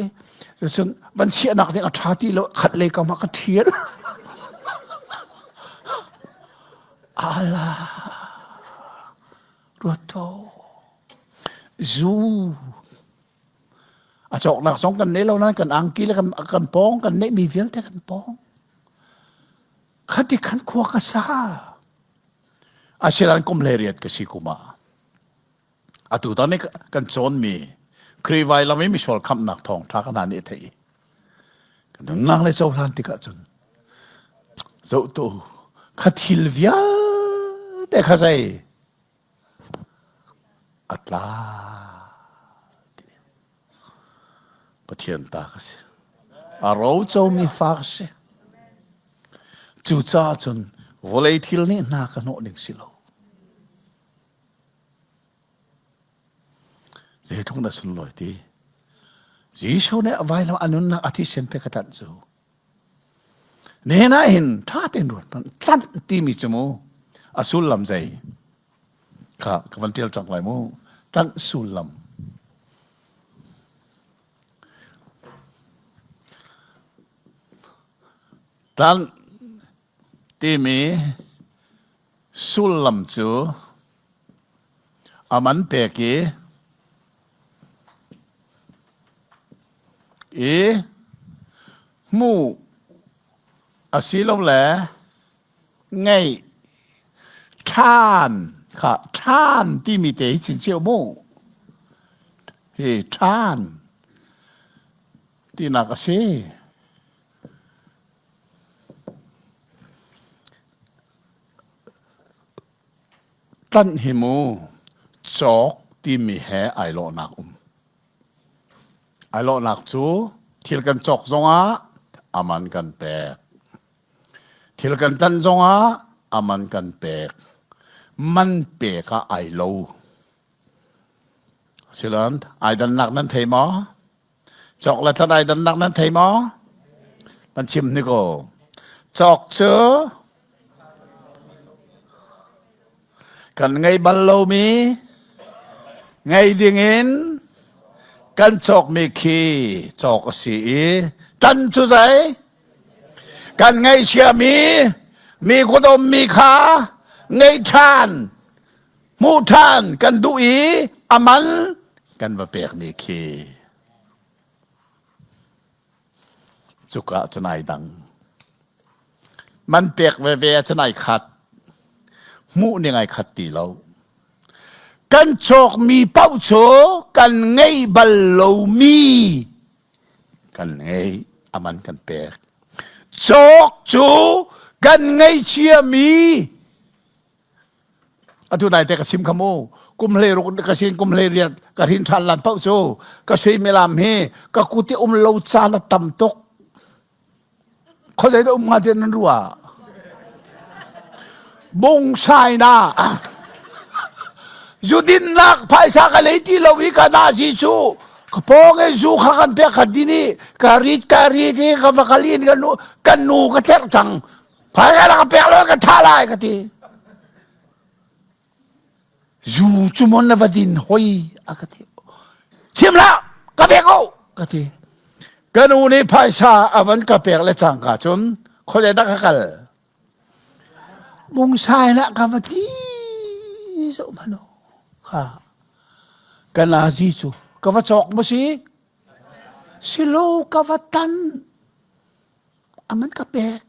ซึ่งวันเชียนักเนี่ยอัฐาที่เราขัดเลยกับมักเทียนอัลลารัวโตจูอาจอกหนักสองกันเนี่ยเรานั้นกันอังกีแล้วกันป้องกันเนี่ยมีเวียนแต่กันป้องขัดที่ขันขวากษาอาเชลันกุมเลเรียดกับสิกุมาอาตุตอนนี้กันโซนมีครีไวเราไม่มีชอลคำหนักทองทักขนาดนี้ทีกันนั่งเลยเจ้าพันติกะจนเจ้าตัวขัดฮิลเวียแต่ข้าใจอัตลาปะเทียนตากันสิอาเราเจ้ามีฝากสิจู่จ้าจนวลัยทิลนี่นากันโน่นหนึ่งสิโลเจ้าทุ่งนั้นสุนลอยทีจีโชเนี่ยไว้แล้วอนุนักอธิเชนเปกตันจูเนี่ยนะเห็นท่าเต้นรวดมันตั้งตีมีจมูกอสุลลำใจค่ะกับวันเที่ยวจังไรมูตั้งสุลลำตั้งตีมีสุลลำจูอามันเปกีมูอาศิลป์แหละ ไงท่านค่ะท่านที่มีแต่จินเชียวโมเฮ้ท่านที่นักเสตั้นหิมูจอกที่มีแห่ไอโลนักไอโลนักจูทิลกันจอกจงอามันกันแปกทิลกันตันจงอามันกันแปกมันเปกไอโลสิลันไอดันนักนั้นเทมอจอกและท่านไอดันนักนั้นเทมอมันชิมนี่ก็จอกเจอกันไงบัลโลมีไงดิ่งอินกันจอกมีขี้จอกสีตันจุใจกันไงเชื่อมีกุดมมีขาไงทานมูทานกันดูอีอามันกันว่าเปียกมีขี้จุกะจะไหนดังมันเปียกเวจะไหนขัดมูนี่ไงขัดตีเรากันโชคมีเป้าโชกันไงบัลโลมีกันไงอามันกันเปียกโชคจูกันไงเชียมีอทุนายแต่กสิมขโมกุมเลรุกสินกุมเลเรียดกหินทันลันเป้าโจกสิเมลามเฮกกุติเลาจานตำตกเขาใจได้งานเดียนนั้นรัวบงชายนายูดินนักภายสากเลยที่เราวิกานาจิชูกพงเอจูขักันเปียขัดดินีการีที่กับฟักลีนกันนูกระเทกจังภายกันกับเปียแล้วกันท่าลายกันทียูจุมอนนวดินหอยอากาศชิมละกับเปียเขากันทีกันนูนี่ภายสาอวันกับเปียและจังกาจนเขาจะดักกันบงชายนะกับที่สุพรรณค่ะกันอาจิจูกับว่าจอกมั้สิสิโลกับว่าตันอามันกับเปก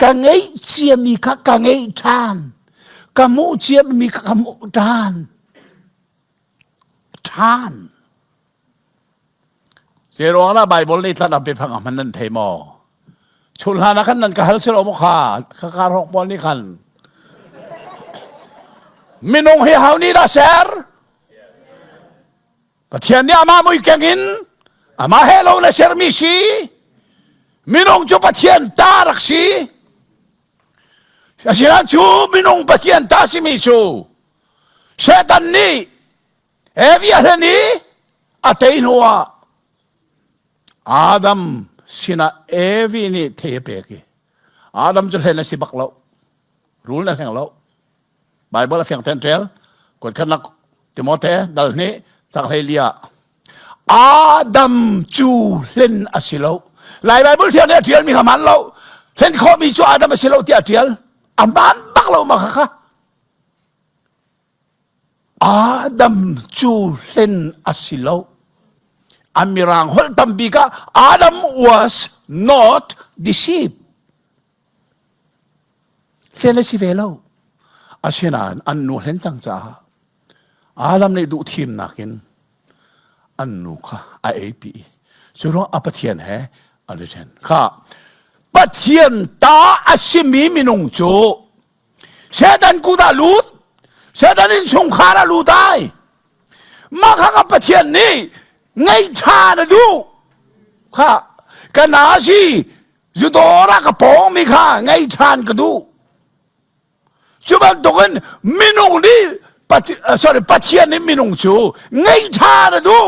กังไงเจียมีค่ะกังไงทานกัมูเจียมีค่ะกัมูทานเจรวงนะไบเบิลนี่ท่านเอาไปพังมันนั่นเทมอชุลฮานะขันนั่นก็ฮัลเซลโมคาข้าการหกบอลนี่ขันมินงเฮฮาวนี่นะเซอร์ปะเทียนนี่อามามุยเก่งอินอามาเฮโลนะเซอร์มิชีมินงจูปะเทียนตารักชีอาศิลาจูมินงปะเทียนตาชิมิจูเชตันนี่เอวิอาเลนี่อาเตยนัวอาดัมสินะเอวินี่เทเปกีอาดัมจะเห็นนะสิบักเรารู้นะแข่งเราไบเบิลเฟียงเทนเทลกดขันนักติโมเธดัลนี้สักเฮลียอาดัมจูเล่นอาศิลาไลไบเบิลเทียนเนี่ยเทียนมีขมันเราเล่นข้อมีจูอาดัมอาศิลาเทียเทียนอามันบักเรามาค่ะอาดัมจูเล่นอาศิลาอามิรังฮอลตัมบิกาอาดัม was not deceived เล่นสิเวลาอาเชนอันนูเห็นจังจ้าอาดัมในดูทีมนักินอันนูค่ะไอเอพีสุรอัปเทียนแฮอะไรเช่นค่ะปะเทียนตาอาชิมีมินงโจเสดันกูดาลูดเสดันอินชงคาราลูได้มาข้ากับปะเทียนนี่ไงชาดดูค่ะกันนาซีจุดอรักปองมีค่ะไงชานกดูจุบันตกันมินงนี่sorry ปะเทียนนี่มินงจูไงชาดดู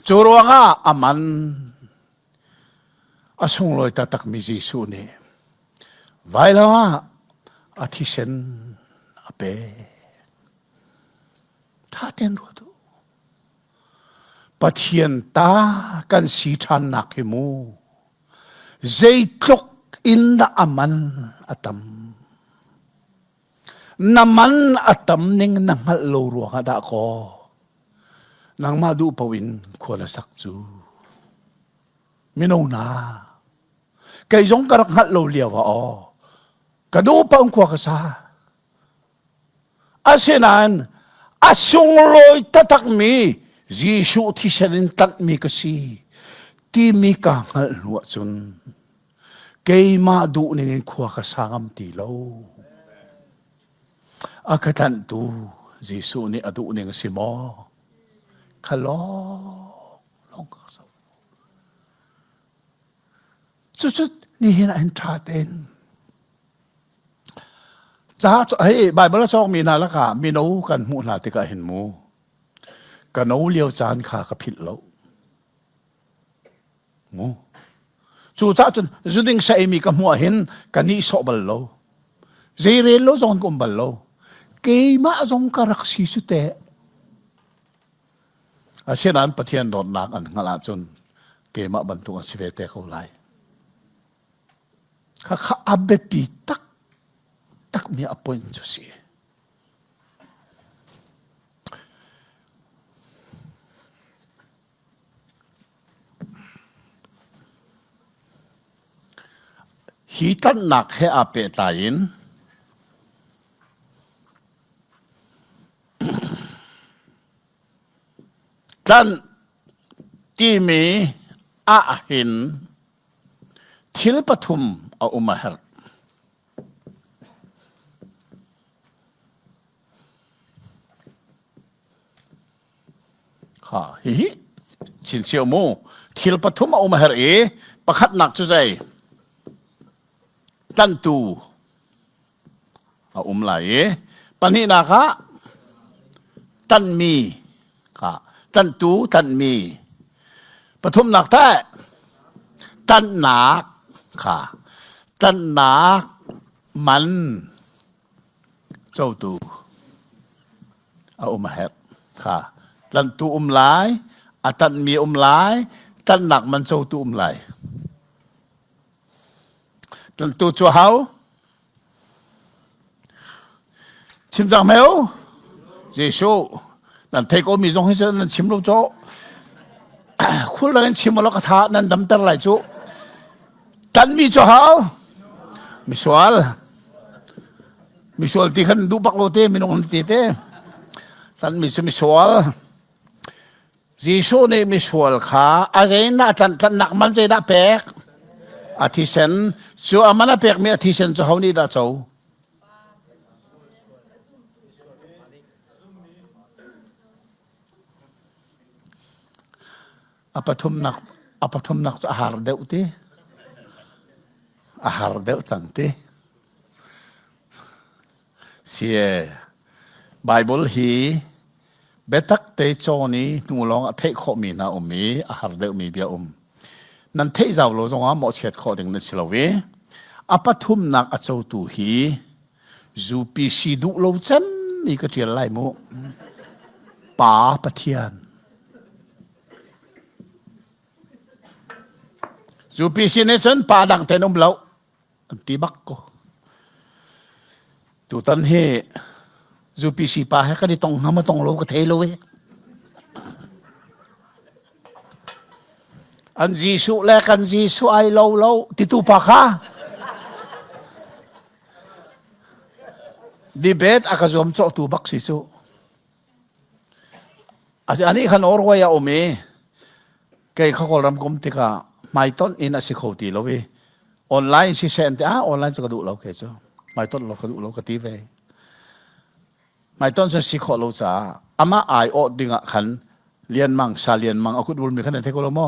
จูรัวงาอามันอาสงลอยตาตักมิจิสูนี่ไว้แล้วอาทิเชนอาเปท่าเต้นรัวดูปะเทียนตากันสีทันนักหิมูใจตกอินดาอามันอัตมน้ำมันอัตมนิ่งนังฮัลโลรัวกันดาโกนังมาดูปวินคนละสักจูมิโนนา kay jong karak ngat lo liaw o kadu pa ang kwa kasa asinan asung loy tatak mi Jisu ti sanin tat mi kasi ti mi ka ngal luwa chun kay ma du ning kwa kasangam ti lo akatan tu Jisu ni adu ning si mo kalo long ka sa chut ni hinain tratenจ้าเฮ้ยบายบลชอกมีนาละค่ะมีนูกันมูนาติกาเห็นมูกันนูเลี้ยวจานขากระพิดแล้วมูจู่จ้าจนจุดดิ่งใส่มีกับหัวเห็นกันนี่สอบบลแล้วเจเรลแล้วจงกุมบลแล้วเกี่ยมาจงกรักสีสุดเตะอาเช่นนั้นประเทศโดนนักอันงลาจนเกี่ยมาบรรทุกสิเวเตะเขาไล่ข้าอับเบปีตักมีอภัยจุสิฮีตันหนักให้อาเปตายินท่านที่มีอาหินทิลปทุมเอาอุมาฮร์ค่ะฮิชินเชียวมูทิลปทุมเอาอุมาฮร์ประคัดหนักจุใจตันตูเอาไหลปัญหาหนักตันมีค่ะตันตูตันมีปทุมหนักแท้ตันหนักค่ะตันหนักมันเจ้าตูเอามาเฮ็ดค่ะตันตูไหลตันมีไหลตันหนักมันเจ้าตูไหลตันตูชัวเฮาชิมจังเมลเจสูนั่นเทโกมีจงให้ฉันนั่นชิมลูกโจคุณเราเล่นชิมมาแล้วก็ท้านั่นดำตะไหลจูตันมีชัวเฮามิสวาลที่ขันดูปักโลเต้มีน้องตีเต้ตันมีมิสวาลเจสูเนี่ยมิสวาลขาอะไรน่ะตันหนักมันใจน่ะแปกอาทิเซนชัวมันน่ะแปกมีอาทิเซนจะเฮานี่ด่าเจ้าอปทุมนักอาหารเดือดที่อาหารเดือดจังที่เสียไบเบิลฮีเบตักเตโจนี่นูลองเทขมีนาอมีอาหารเดือดมีเบียนั่นเทเจ้าโลจงอ่ะหมดเช็ดขอดึงนั่นสิลเวอปทุมนักอาเจ้าตูฮีจูปีสีดุโลจำมีกระเทียนไล่มุป่าปะเทียนจูปีสิเนสันปาดังเทนมเหลาตีบักก็ตูตันเฮจูปีสิปาให้กันที่ตรงหามาตรงโลก็เทโลเวอันจีสุแลกันจีสุไอโลติตูปาค่ะดีเบตอากาศมโจตูบักสิสุอันนี้ขันอร์วายาโอเมเกย์เขาก็รำกมติกาไม่ต้นอินสิโคตีเราเวออนไลน์สิเซนต์ออนไลน์จะกระดูเราเกจ้าไม่ต้นเรากระดูเรากระตีเวไม่ต้นจะสิโคเราจ้าอามาไอโอดึงขันเลียนมังชาเลียนมังเอาคุณบุญมีขนาดเทโกโลโม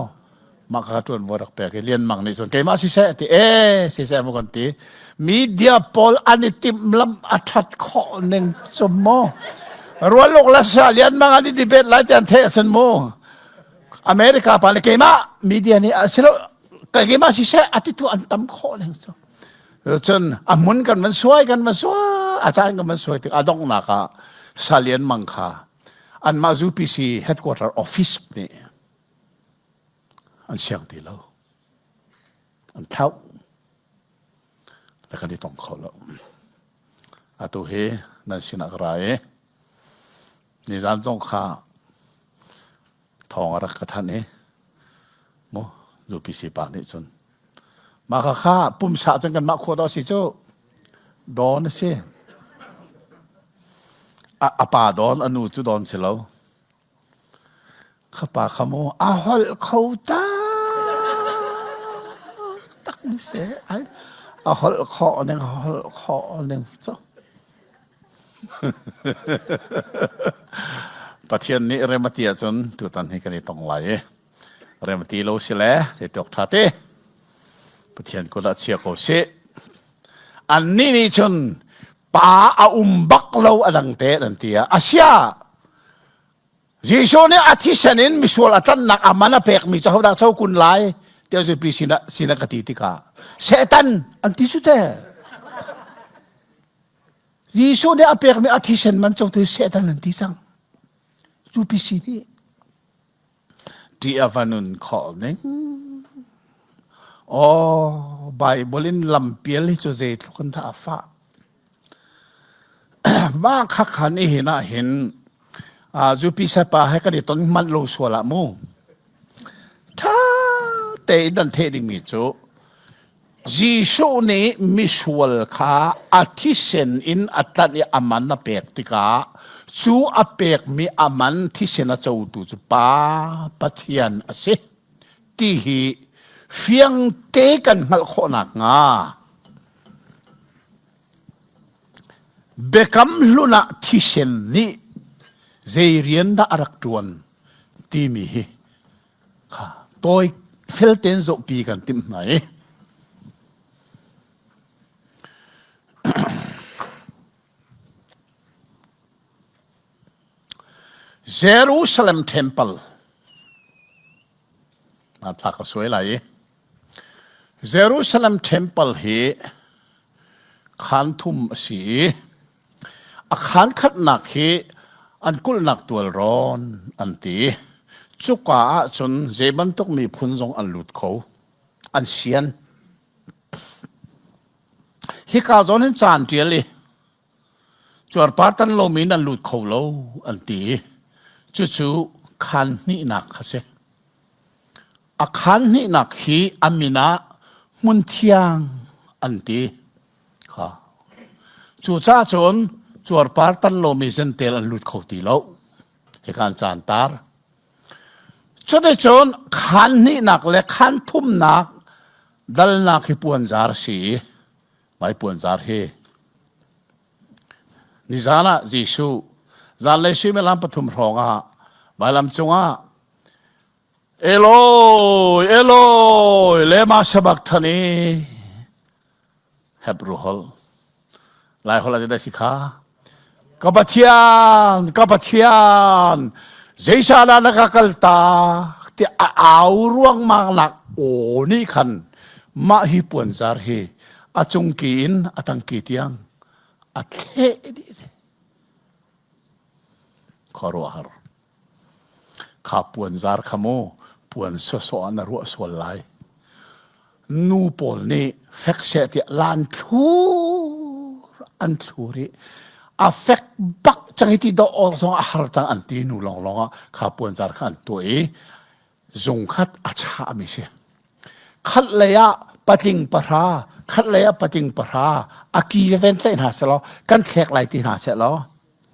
มากระตุ้นวอรักเปกเลียนมังในส่วนเกมาสิเซติสิเซมุกันตีมีเดียพอลอันนี้ติมลำอัฐข้อหนึ่งสมโมรัวโลกละชาเลียนมังอันนี้ดีเบตไล่เตียนเทสันโมอเมริกาปานเกมามีเดียนี่สิโลเกมาสิเซอติตัวอันตั้มข้อหนึ่งจนอามุนกันมันสวยอาจารย์กันมันสวยถึงอดงนักชาเลียนมังค่ะอันมาจูพีซีเฮดควอเตอร์ออฟฟิศนี่อันเชียงตีแล้วอันเท้าแล้วก็ได้ต้องเขาแล้วอาตุเฮนั่นสินักไรนี่ร้านจงข้าทองรักกระทันเอโมจูพีซีปากนี่จน มาข้าปุ่มสะจังกันมาขวดเอาสิเจ้าดอนสิอาป่าดอนอนุจุดอนเสร็จแล้วข้าป่าขโมอาหอลเขาตาตักมิเสไออาหอลขอหนึ่งอาหอลขอหนึ่งเจ้าประเทศนี้เริ่มมาเตียจนตัวตันให้กันต้องไหลเริ่มมาตีโลสิแลเสียตกท่าเต้ประเทศก็ได้เชียร์เขาเสอันนี้นี่จนป่าอาบักเราอันเตะอันเตียอาเซียยิโซเนี่ยอาทิตย์นี้มิสวลตันนักอามันเปกมิจะเขาดักเจ้าคุณไล่เดี๋ยวจะปีสินักติติกาเซตันอันที่สุดยิโซเนี่ยอาเปกมีอาทิตย์มันเจ้าตัวเซตันอันที่สังจูปีสินีที่อาฟันุนขอเนี่ยโอ้ไบเบิลินลำเปียลิจูเจทุกันท่าฟ้าบ้าขักขันนี่เห็นจูปีสปาให้กันต้นมันโลสวละมูถ้าเตะดันเทดิมิจูจีโซนี่มิสวลค่าอาทิเซนอินอัตตันอามันนับเปกติกาจูอาเปกมีอามันที่เซนจูตุจูปาปะเทียนอาศัยที่เฟียงเตกันหัลโคนักงาเบคัมลุนะที่เซนนี้เจียนดารักตวนที่มีค่ะตัวเฟลเทนโซปีกันติมไหนเยรูซาเล็มเทมเพิลมาทักสวยเลยเยรูซาเล็มเทมเพิลฮีขันทุ่มสีอาคารขัดหนักฮีอันกุลหนักตัวร้อนอันตีจุกาจนเจบันตุกมีพุนจงอันหลุดเขาอันเสียนฮิกาจนเห็นจานเจียเลยจวดปาตันโลมีนันหลุดเขาโลอันตีจู่ๆขันนี่หนักค่ะเสอาขันนี่หนักฮีอามินะมุนเทียงอันตีค่ะจู่จ้าจนจวดปาตันโลมีเซนเตลอันหลุดเขาตีโลฮิการจานตาร์จุดจนขันนี่หนักและขันทุ่มหนักดัลนักฮิปวนจาร์สีไม่ปวนจาร์เฮนิจานะจิสูจานเลชิเมลัมปฐุมรองะบาลัมจงะเอโลเอโลเลมาสบักทานีเฮบรูฮอลหลายคนอาจจะได้สิคะกับเทียนเจชาดานักกัลตาที่เอาร่วงมาหลักโอ้นี่ขันมาฮิปวนจาร์เฮอาจงกินอาตังกิตียงอาเทดิขอรัวหรข้าปวนจาร์ขโมปวนสสอนรัวสวลไลนูปอลนี่เฟกเซติลานทูอันทูรีอาเฟกบักจังหิติดอสองอาหารจังอันตีนูลองข้าปวนจาร์ขันตัวจงขัดอาชามิเสขัดเลยะปะติงปะราขัดเลยะปะติงปะราอากีเวนเตนหาเสลอกันแขกไหลตีหาเสลอ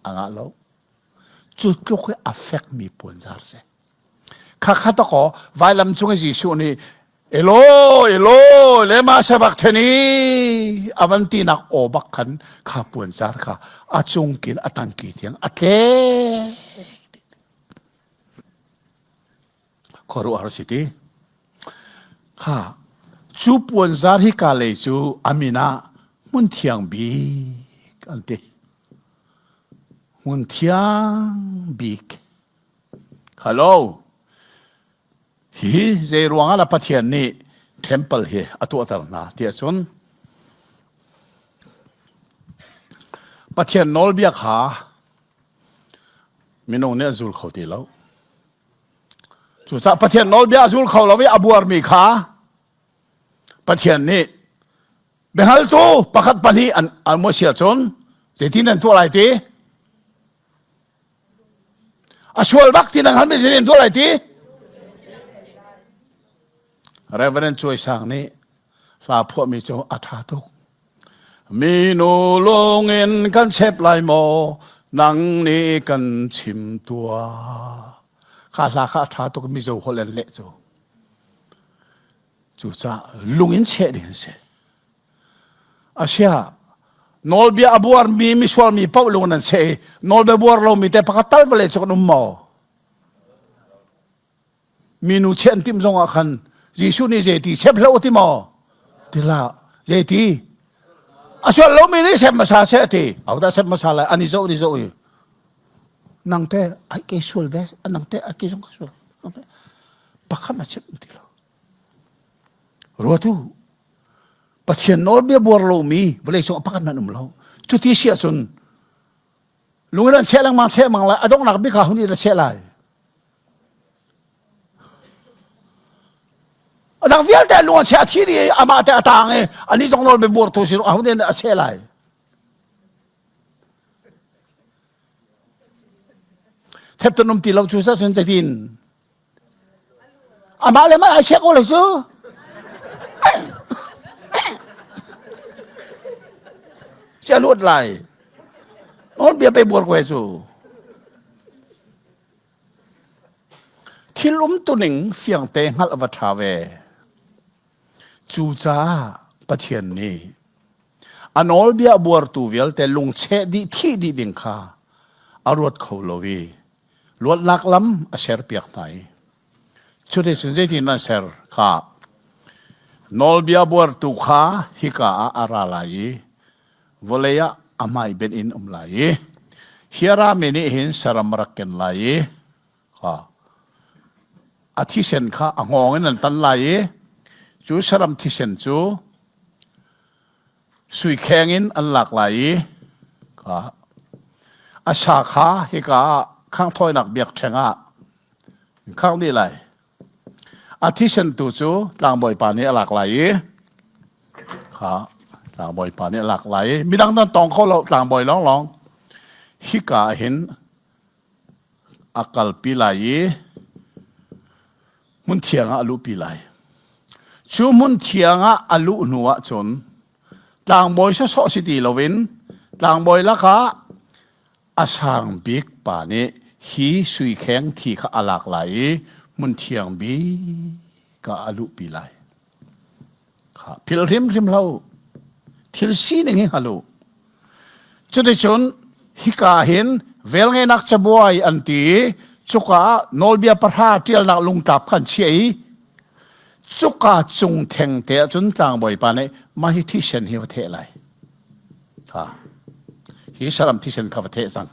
อ่างแล้วจุดก็คือ affect มีผลจาร์เสข้าตะขอไว้ลำจงจิชูนี่เอโลเลมาสบักเทนีอวันตีนักโอบักขันข้าผลจาร์ข้าอาจงกินอาตังกีเทียงอาเทขอรู้อะไรสิทีข้าจูผลจาร์ฮิกาเลจูอามินามุนเทียงบีกันเตมุนเทียงบีกฮัลโหลฮีเจรวงอะไรพัทยานี่เทมเพิลเฮอตัวตระนาเทียชนพัทยานอลเบียขามินงเนี่ยจูลเขาตีแล้วจุดพัทยานอลเบียจูลเขาเราไม่อบัวมีขาพัทยานนี่เบฮัลโตประคัตปนีอันโมเสียชนเจตินันตัวอะไรตีอาชวลบักที่นั่งหันไปเสียนตัวอะไรทีเรเวรนช่วยสั่งนี้ ลาพวกมีโจอัฐาทุกมีนูลงเงินกันเชฟลายโมนังนี้กันชิมตัวข้าลาข้าอัฐาทุกมีโจคนเล่นเละโจจูจ้าลุงอินเชดินเสอาเซียนอลเบียบัวมีสวามีเป้าลุงนั่นเสนอลเบียบัวเรามีแต่ปากตัลเวลจกนุ่มหมอมีนูเชนติมซงอาคันยิสุนี่เจตีเชฟเลวติมอทีละเจตีอาส่วนเราไม่ได้เชฟมาซาเชตีเอาแต่เชฟมาซาเลยอันนี้โซ่นี่โซ่อยู่นังเตะไอ้เกสวลเวสนังเตะไอ้เกสวลก็สวลปักข้ามาเชฟทีละรู้ทุปัจเจียนนอลเบียบัวเรามีเวลาส่งปักกันนั่นเราจุดที่เสียส่วนลุงนั่นเชลังมาเชมังละอดงนักบิกาหุ่นนี่จะเชลัยดังเวียลแต่ลุงเชที่นี่อามาแต่ต่างเออันนี้ส่งนอลเบียบัวตัวสิรุหุ่นนี่จะเชลัยเทปตนุมตีเราชูซะส่วนใจดินอามาเลยไม่ไอเชก็เลยซูเชื่อลวดลายนอนเบียไปบวชกว่าจูที่ลุ่มตัวหนึ่งเสียงเตงฮัลวัฒาเวจูจ้าปะเทียนนี้อนอลเบียบวชตูเวลแต่ลุงเชดีที่ดีดิ่งข้าอารวดเขาโลวีลวดลักล้ำอาเชรเปียกไหนชุดที่สุดที่นั่นเชรข้านอลเบียบวชตูข้าฮิกาอาราลายวลายอาไม่เป็นอินลายเฮียรามินิหินสารมรักกันลายค่ะอาทิเซนข้าอ่างนั่นตันลายจูสารมทิเซนจูสุยแข็งินอันหลากหลายค่ะอาชาข้าฮิกาข้างถอยหนักเบียกเชงะข้างนี้เลยอาทิเซนตูจูต่างบ่อยป่านนี้หลากหลายค่ะต่างบ่อยป่านนี้หลากหลายมีดังนั้นตองเขาเราต่างบ่อยร้องฮิกาเห็นอากาลปีไลมุนเทียงอาลุปีไลชูมุนเทียงอาลุหนัวจนต่างบ่อยชอบสิตีลวินต่างบ่อยละค่ะอาช่างบิ๊กป่านี้ฮีสุยแข็งที่ข้าหลากหลายมุนเทียงบีก็อาลุปีไลค่ะพิลริมเราทิลซีนึงฮัลโหลจุดที่ชนฮิกาเห็นเวลไงนักจะบวยอันตีจุกานอลเบียประหาที่นักลุงตับขันเชียจุกาจุงแทงเตะจนต่างบ่อยปานนี้มาฮิที่เชนฮิวเทไลค่ะฮิสลัมที่เชนคาเทสัง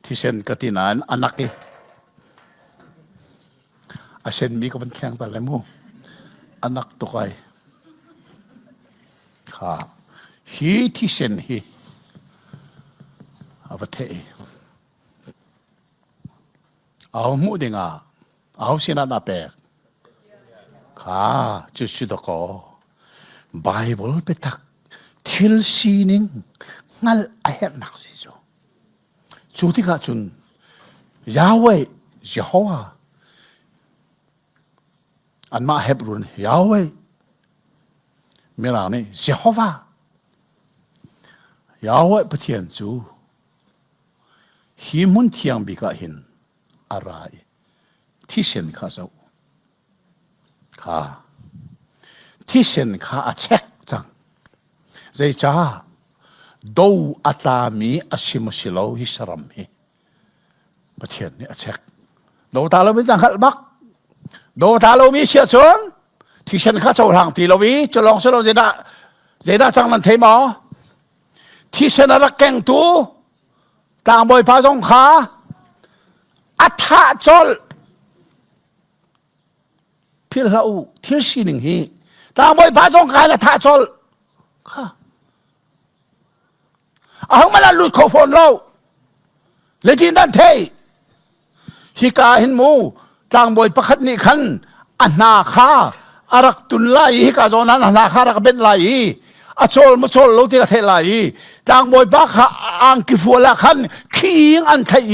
ที่เชนกตินานอนักเลยอาเชนมีก็เป็นแข่งแต่ละมู่อนักตัวใครค่ะฮีที่เซนฮีอาประเทศเอาหมูดิงาเอาสินานาเปกค่ะจุดสุดก็ไบเบิลไปตักทิลซีนิงงัลไอเห็นนักสิโจจุดที่ข้าจุนยาเวย์ยะโฮวาอันมาเฮบรุนยาเวเมื่อไหร่เยโฮวายาเวปะเทียนจูฮิมุนเทียงบิกะหินอะไรที่เซนข้าเจ้าข้าที่เซนข้าเช็คจังใจจ้าดูอัตามีอาชิมสิโลฮิสรัมฮีปะเทียนนี่เช็คดูตาเราไม่ต่างกันบักดูตาเรามีเชื่อชนที่ฉันข้าเจ้าทางตีเราวิจะลองสโลเจด้าจังนั้นเทมอที่ฉันรักแกงตูต่างบ่อยพาสงขาอัฐะจลพิลาอูที่สิ่งหนึ่งฮีต่างบ่อยพาสงขาอัฐะจลค่ะเอามาละลุดโคฟอนเราเลจินดันเทฮิกาเห็นมูต่างบ่อยประคัดนี่ขันอันนาคาอารักตุนไลฮิกาโจนั้นอันนาคารักเป็นไลอาโชลมุโชลโลติกาเทไลต่างบ่อยปะขาอังกิฟัวละขันขี้อันไทย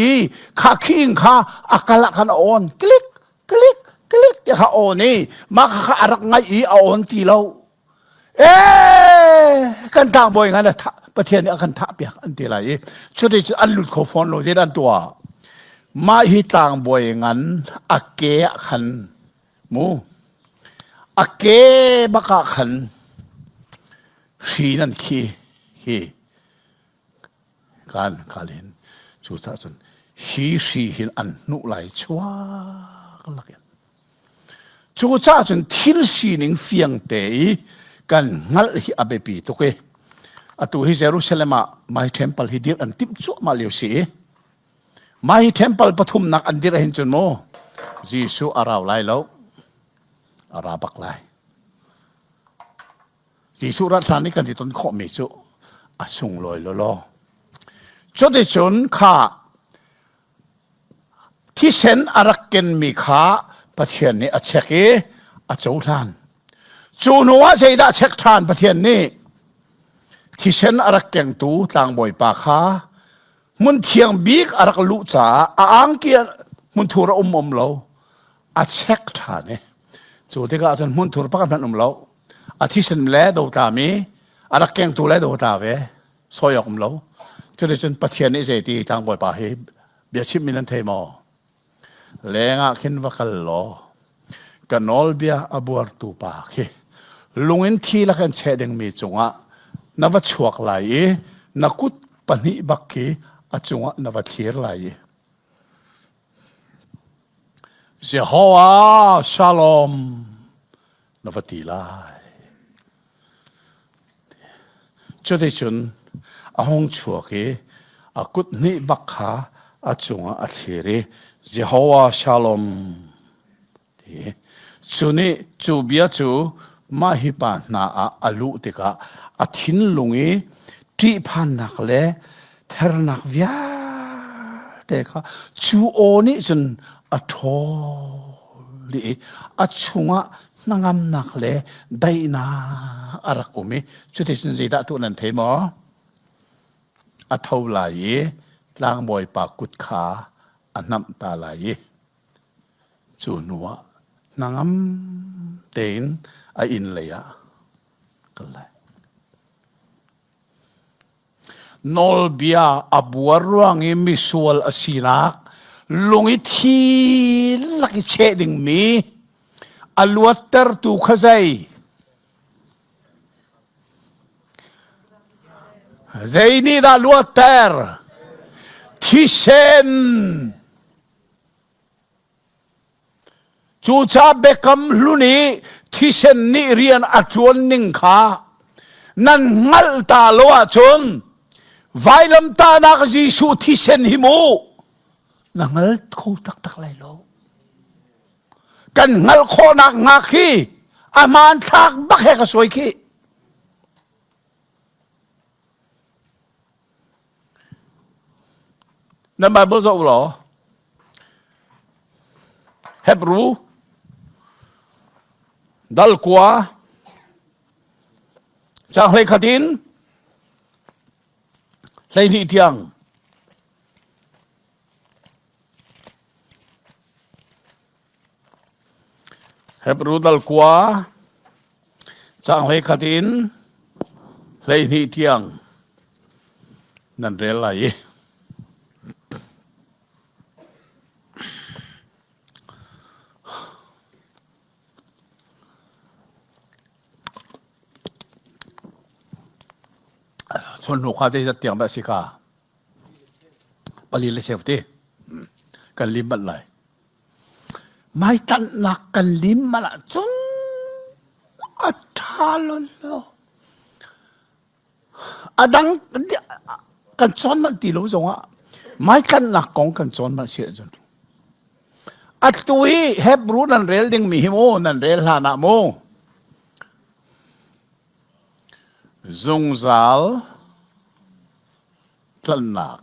ขาขี้ขาอักละขันอ่อนคลิกคลิก กลิกจะข้าโอนี่มาข้ารักไงอีเอาอันตีเรากันทางบ่อยงั้นนะประเทศนี้กันทับอย่างอันตีไรช่วยจะอันหลุดขฟอนโลเจดันตัวมาฮิตางบ่อยงั้นอักเกะขันมูอักเกะบักขันชีนั่นฮีการเห็นจุดท้ายจนชีหินอันนุไหลชัวกันละกันจุดท้ายจนทิลชีนิงเฟียงเตยกันงัลฮิอาเบปีตุกเออตุฮิเยรูซาเล็มมาฮิเทมเพิลฮิดิร์อันติมจุมาเลียวซีมาฮิเทมเพิลปฐุมนักอันดิร์เห็นจนโมยิสุอาราวไลแล้วอาราบักไลยิสุรัฐานี่กันที่ต้นข้อมิจุอาสุงลอยลอจุดที่จนข้าที่เซนอารักเกนมีข้าประเทศนี้อาเช็คอาจูทานจูนัวใจได้เช็คทานประเทศนี้ที่เซนอารักเกงตูต่างบ่อยปากข้ามุนเทียงบีกอารักลุจ่าอ่างเกียมุนทูระเราอาเช็คทานเนี่ยจูที่ก็อาจารย์มุนทูระพักนั้นเราอาที่เซนเล่ดูตามีอารักเกงตูเล่ดูตาเวสอยอมเราจุดที่จนประเทศนี้ใจดีต่างบ่อยปากเฮเบียชิมมินันเทมอเลงอาขินวักลโลกันอลเบียอบัวตูปากเฮลุงอินทีละกันเชดิงมีจงะนวัชวกไหลนักุตปนิบักกีอจงะนวัทีร์ไหลเจ้าฮวาชาลอมนวัตีไลจุดที่จนอาหงชัวกีอากุตนิบักขาอจงะอทีรีเจ้าฮวาชาลอมจุนี้จูเบียจูมาฮิปานาอาลุติกาอาทินลุงที่พันนักเล่เทรนักวิาเตค่ะจูโอนี่จนอัทอลีอัชุงะนางามนักเล่ได้นาอารักอุมิจุดที่สุดที่ตัวนั้นเทมออัทเอาไหลลางบอยปากุดขาอันน้ำตาไหลจูนัวนางามเต็นอินเลยอะก็เลยนอลเบียอับวรวงอิมิสวลอสินักลงอิทีลักเชดิงมีอลวัตเตอร์ตูขใจใจนี่ดาลวัตเตอร์ที่เซนจูชาเบคัมลุนีที่เซนนี่เรียนอัจวนนิงขานั่นงัลตาลัวชนไวลมตานักจีสูที่เซนหิมูนั่งงัลคู่ตักเลยโลกันงัลโคนักงักขีอามันทักบักเฮกสวยขีนั่นหมายบอกว่าหรอเฮบรูดัลกัวจากเลขาดินเลยนี่เที่ยงเฮบรูดัลกัวจากเลขาดินเลยนี่เที่ยงนั่นเรื่องอะไรชนหัวข้าที่จะเตียงแบบสิกาปลีเลเซฟตีกันลิมบัดเลยไม่ตันนักกันลิมมาละจนอัฐาลลอดังกันจอนมันตีรู้จังวะไม่กันนักกองกันจอนมันเสียจนอัตตุยเฮบรูนันเรลดิงมีฮิโมนันเรลฮานาโมจงซัลตันนัก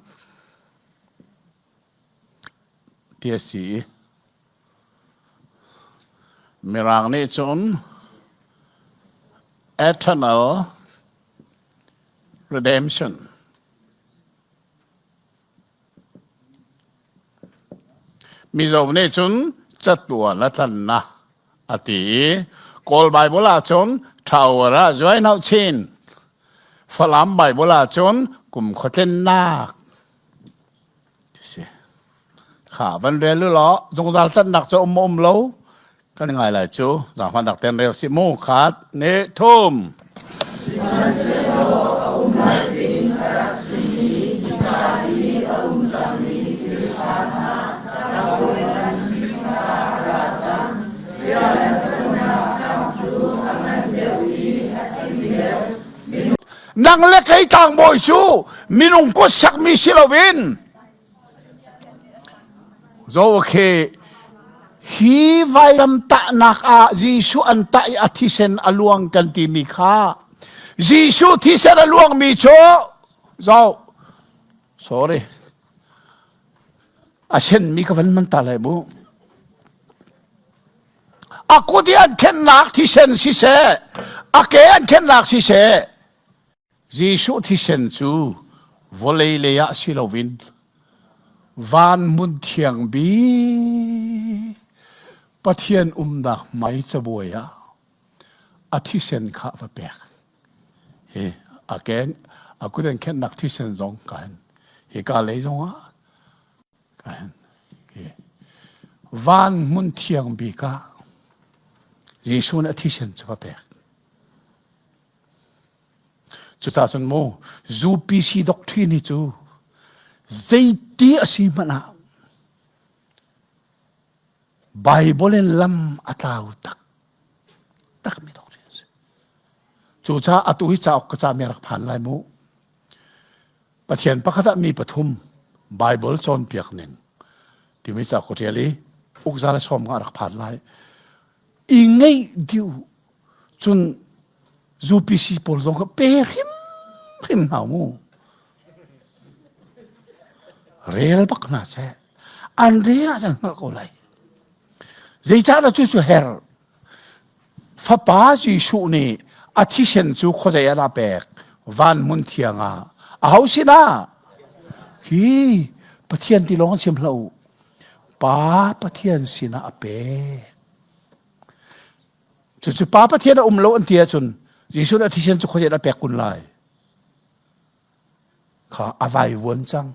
เทียสีมีรางนี้จน eternal redemption มีจบนี้จน จัดตัวละตันนะอติกอลไบเบิลจนทาวระจอยนาชินฝรั่งไบเบิลจนกุมขเทนนักข้าวันเรียนรู้หรอจงดาลตันนักจะอมโลก็ยังไงล่ะจูจากพันดักเต็นเรียวสิมูขาดเนทุ่มนังเล็กให้ต่างบ่อยชูมีนุ่งกุศลมีศิลวินโอเคฮีไว้ลำตะนักอาจีสุอันตะอธิเซนอลวงกันตีมีข้าจีสุที่เซนอลวงมีโชsorry อาเช่นมีกวันมันตาเลยบุอากูที่อันเข็นนักที่เซนสิเสอาเกอันเข็นนักสิเสจีสุที่เซนจูวอลเลย์เลยะศิลวินวันมุนเทียงบีปะเทียนดักไม่จะบวยอาทิเซนข้าพเปกเฮอาเกนอากูเดินแค่นักที่เซนจงกันเฮกาเลยจงกันเฮวันมุนเทียงบีกายิสุนอาทิเซนจะเปกจุดท้ายจนโมจูปีซีด็อกทรีนี่จูใจตีอสิมานะไบเบิลลำอัตาวตักมีดอกเรียนจูจ้าอตุหิจ้าออกกระจามีรักผ่านลายมูปะเทียนปะคัตมีปฐุมไบเบิลจอนเปียกหนึ่งที่มิจ้าโคเทียลีอุกซาลชมกันรักผ่านลายอิงไงดิวจนจูปิซีปอลซงก็เปริมหามูเรียลบักน่าใช่อันเรียจังนักอะไรใจจ้าเราจู่ๆเฮร์ฟ้าป้าจีสุนี่อาทิเชนจู่เขาจะยาลาเปกวันมุนเทียงเอาสินะฮีปะเทียนที่ร้องเสียงเราป้าปะเทียนสินะเปจู่ๆป้าปะเทียนเราอันเทียจุนจีสุอาทิเชนจู่เขาจะยาลาเปกกุนไลข้าอวัยวนจัง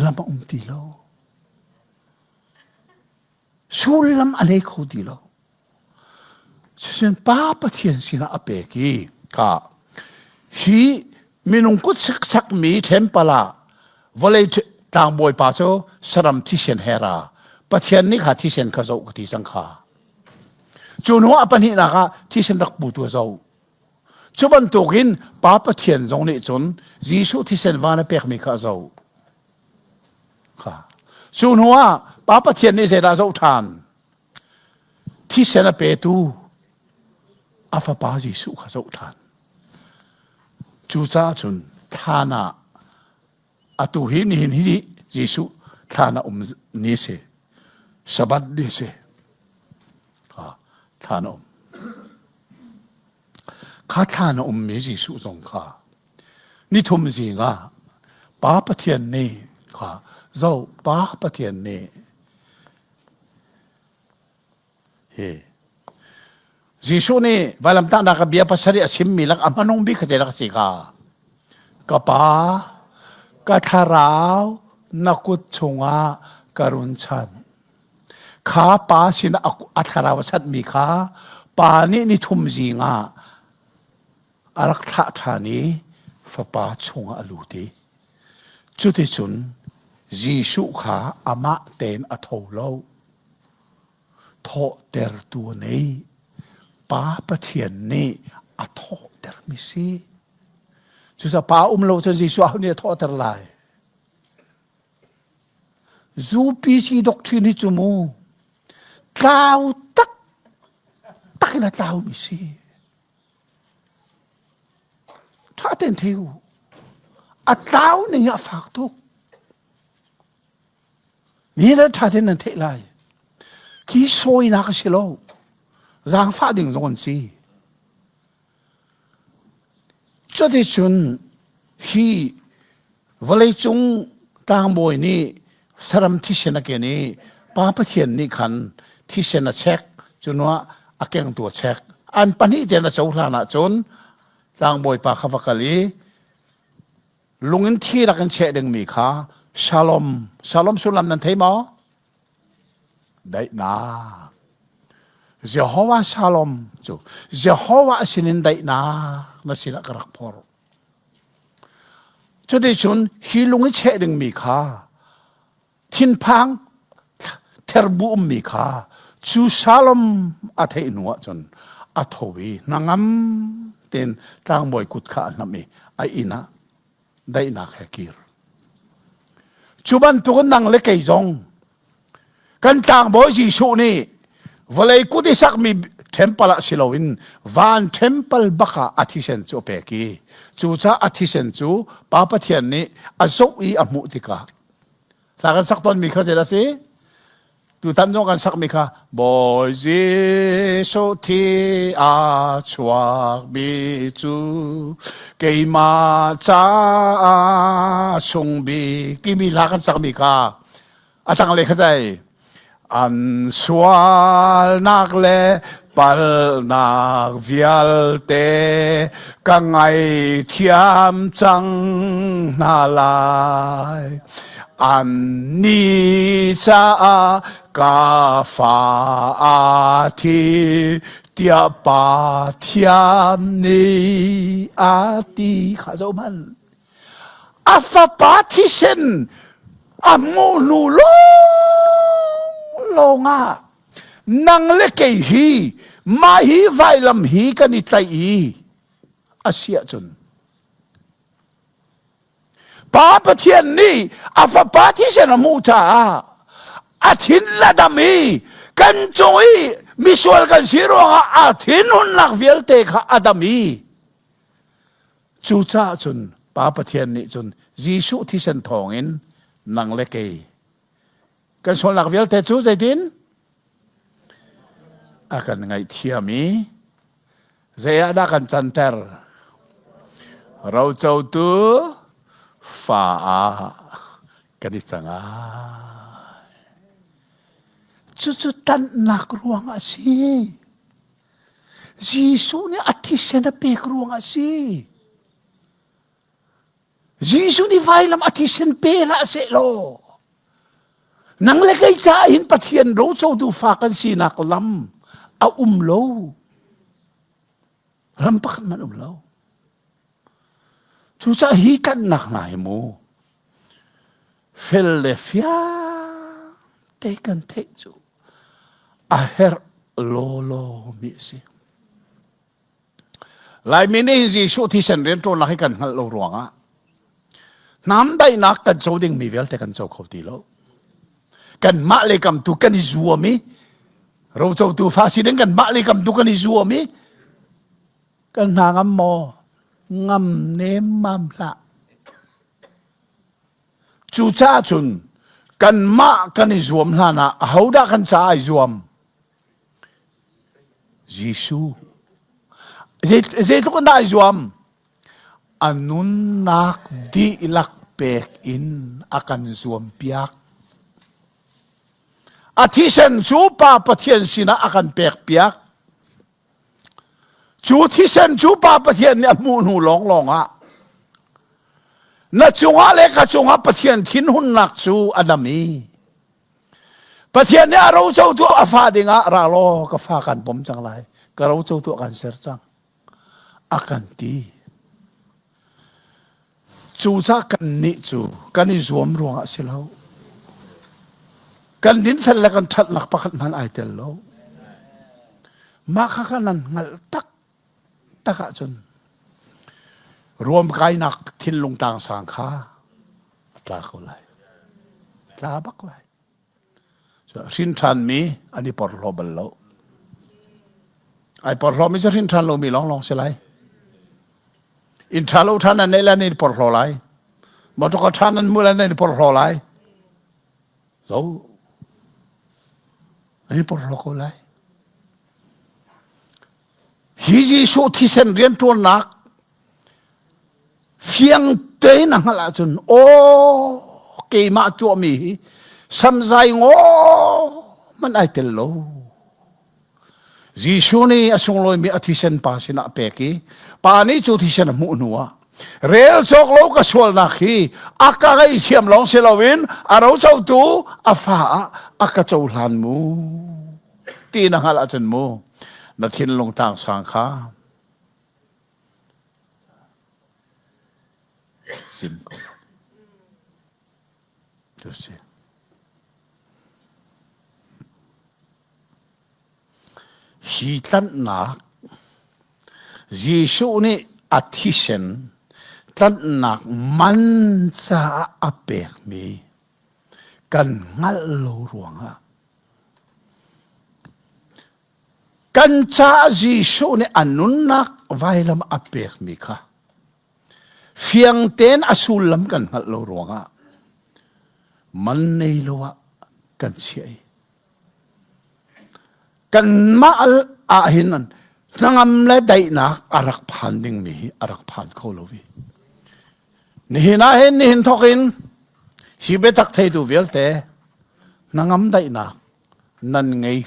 ลำตีโลสูลำอะไรเขาตีโลฉันป้าปะเทียนสินะอเปกีข้าฮีมีนุ่งกุศสักมีเทมปลาวเลยต่างบอยป้าโจสรัมที่เชนเฮราปะเทียนนี่ข้าที่เชนข้าโจกที่สังขาจูนัวปนินักที่เชนรักบูตัวโจจุบันตุกินป้าปะเทียนจงนี่จนยิสุที่เชนวานเปกมีข้าโจชูนัวป้าปะเทียนนี่เสดาโจทานที่เสนาเปตูอาฟาป้ายิสุข้าโจทานจูจ้าจุนทานาอตุหินหินหิยิสุทานานี่เสสบัดนี่เสทานาข้าทานามียิสุจงข้านี่ทุ่มสิงาป้าปะเทียนนี่ข้าเราป้าปะเทียนนี่เฮ้ยิสุนี่วาลัมตานักเบียภาษาเรียชิมมีลักอามานุงบิขเจรักสิกากป้ากะทาราวนักุชงาการุณชันข้าป้าสินะอัทาราวชัดมีข้าป้านี่ทุ่มสิงาอารักษาฐานีฟ้าป้าชงอาลูดีจุดที่สุนยิสุขาอามาเตนอโทโลทอเตอร์ตัวนี้ป้าปะเทียนนี่อโทเตอร์มิซีจุดป้าโลจนยิสุเอาเนี่ยทอเตอร์ไลจูปีซีด็อกทรีนี่จูมูกล่าวตักนะกล่าวมิซีถ้าเต็นเที่ยวอัตราเนี่ยฝากทุกนี่แล้วถ้าเต็นนั่นเท่าไรกี่ซอยนักสิโลร่างฟ้าดิ่งตรงสิจะได้จนฮีวันเลยจงต่างบ่อยนี่สารมที่เชนกันนี่ ป้าประเทียนนี่ขันที่เซนเช็คจนว่าอาเกงตัวเช็คอันปันนี้เจนจะเอาหน้าจนต่างบอยปากขวักลีลุงอินที่รักกันเชดึงมีค่ะชาลอมสุลัมนันเทมอได้นาเจ้าหัวชาลอมจูเจ้าหัวสินินได้นานั่นสินักรักพอร์จุดที่ชนฮิลุงอินเชดึงมีค่ะทินพังเทอร์บูมมีค่ะจูชาลอมอัฐอินัวจนอัฐวีนางมเต็นต่างบอยกุดขานามีไออินะได้นักแฮกิร์จุบันตุกันนังเล็กไอจงกันต่างบอยจีสูนี่วลัยกุดิสักมีเทมเพิลสิลวินวันเทมเพิลบักอาทิเซนจูเปกีจูจ้าอาทิเซนจูป้าปะเทียนนี่อาซุอีอามุติกาถ้ากันสักตอนมีข้าเจดสิดูท่านจงกันสักมีค่ะบอยจีสุทีอาชวกบิจูเกยมาจ้าสงบีกิมีลากันสักมีค่ะอาจารย์เลยเข้าใจอันสวลนักเลปัลนักวิลเตกังไงเทียมจังนาลายอันนี้จะกาฟ้าอาทิตย์ปาเทียมนี้อาทิข้าเจ้ามันอาฟาปาทิเซนอามูนูลงอ่ะนังเล็กฮีมาฮีไวลำฮีกันอิตาอีอาเซียจนป้าประเทียนนี่อาฟาปาทิเซนอามูตาอาทินละดามีกันจอยมิสวลกันสิรวงอาทินหุนนักวิลเตคอาดามีจูจ้าจนป้าประเทียนนี่จนยิสุที่เซนทองอินนังเล็กกันชนนักวิลเตจูใจดินอากันไงเทียมีเจียดากันจันเตอร์เราเจ้าตัวฟ้ากันดิสังอาจุดตันนักรวงอาศียิสุนี่อาทิเซนเปกรวงอาศียิสุนี่ไฟลำอาทิเซนเปละเสโลนังเล็กใจหินปะเทียนรู้เจ้าดูฝากันสีนักลำเอาโลลำปักมันโลจูจะฮีกันนักไหนมูฟิลเลฟิอาเตกันเทจูอาเฮร์โลมิสิหลายมินิจิสุที่เซนเรียนตัวนักให้กันฮัลโหลรวงอ่ะน้ำได้นักกันโจดิ่งมีเวลแต่กันโจเขาตีโลกันมาเลยกำตุกันอิซัวมีเราโจตุฟาสิเดงกันมาเลยกำตุกันอิซัวมีกันนางมองำเนมมัมละจูจ้าจุนกันมากันอิซัวมลานะเฮาดากันจ้าอิซัวมยิสุเจตุกันได้อิซัวมอันนุนนักดีลักเปกอินอากันอิซัวมเปียกอาทิเซนจูป้าปะเทียนสินะอากันเปียกจูที่เซนจูป้าปะเทียนเนี่ยมูนูลองอ่ะนัดจงอะไรก็จงปะเทียนทิ้นหุ่นนักจูอดามีปะเทียนเนี่ยเราเจ้าตัวอาฟาดิงะราโลก็ฟากันผมจังไรก็เราเจ้าตัวกันเสียจังอากันตีจูซากันนิจูกันนิจวมรวงอ่ะสิเรากันดินเฟลกันทัดนักปักมันไอเตลโลมาข้านั้นงัลตักจนรวมกายนักทิ้นลงต่างสังขาตาเขาเลยตาบักเลยสินทันมีอันนี้ปอดรอบัลโลไอปอดรอไม่ใช่สินทันโลมีลองเสียไรอินทาโลท่านั้นในละนี่ปอดรอไรมอตุกท่านั้นมูลนี่ปอดรอไรโซอันนี้ปอดรอเขาไรฮิจิสุที่เซนเรียนตัวนักเฟียงเตยนังละจนโอ้เกมาตัวมีสัมใจงอ man ai tel lo Jisu ni asung loi mi athisen pa sina peki pa ni chu thisen mu nuwa rel chok lo ka sual na khi aka ga siam long selawin aro chau tu afa aka chau hlan mu ti na hal achen mu na thin long tang sang kha sim ko tu se hi tan nak Jisu ni athisen tan nak man cha apek mi kan ngal lo ruanga kan cha Jisu ni anun nak vailam apek mi kha fiang ten asulam kan ngal lo ruanga man nei lowa kan siai kan maal ahinan nangam le dai nak arak phan ding mi arak phan kholowi nihina hen nihin thokin si betak thei du velte nangam dai nak nan ngei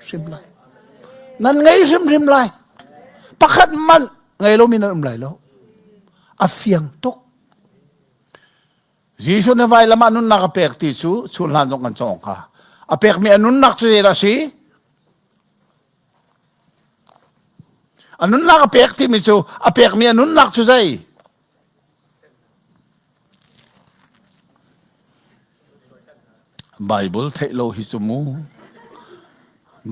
rim lai nan ngei rim lai pakhat man ngei lo min lai lo afiang tok Jisu ne vai lama nun nakapek ti chu lan dong kan chong ka apek mi anun nak chu ra si anun nak apek ti mi chu apek mi anun nak chu zai Bible thei lo hi chu mu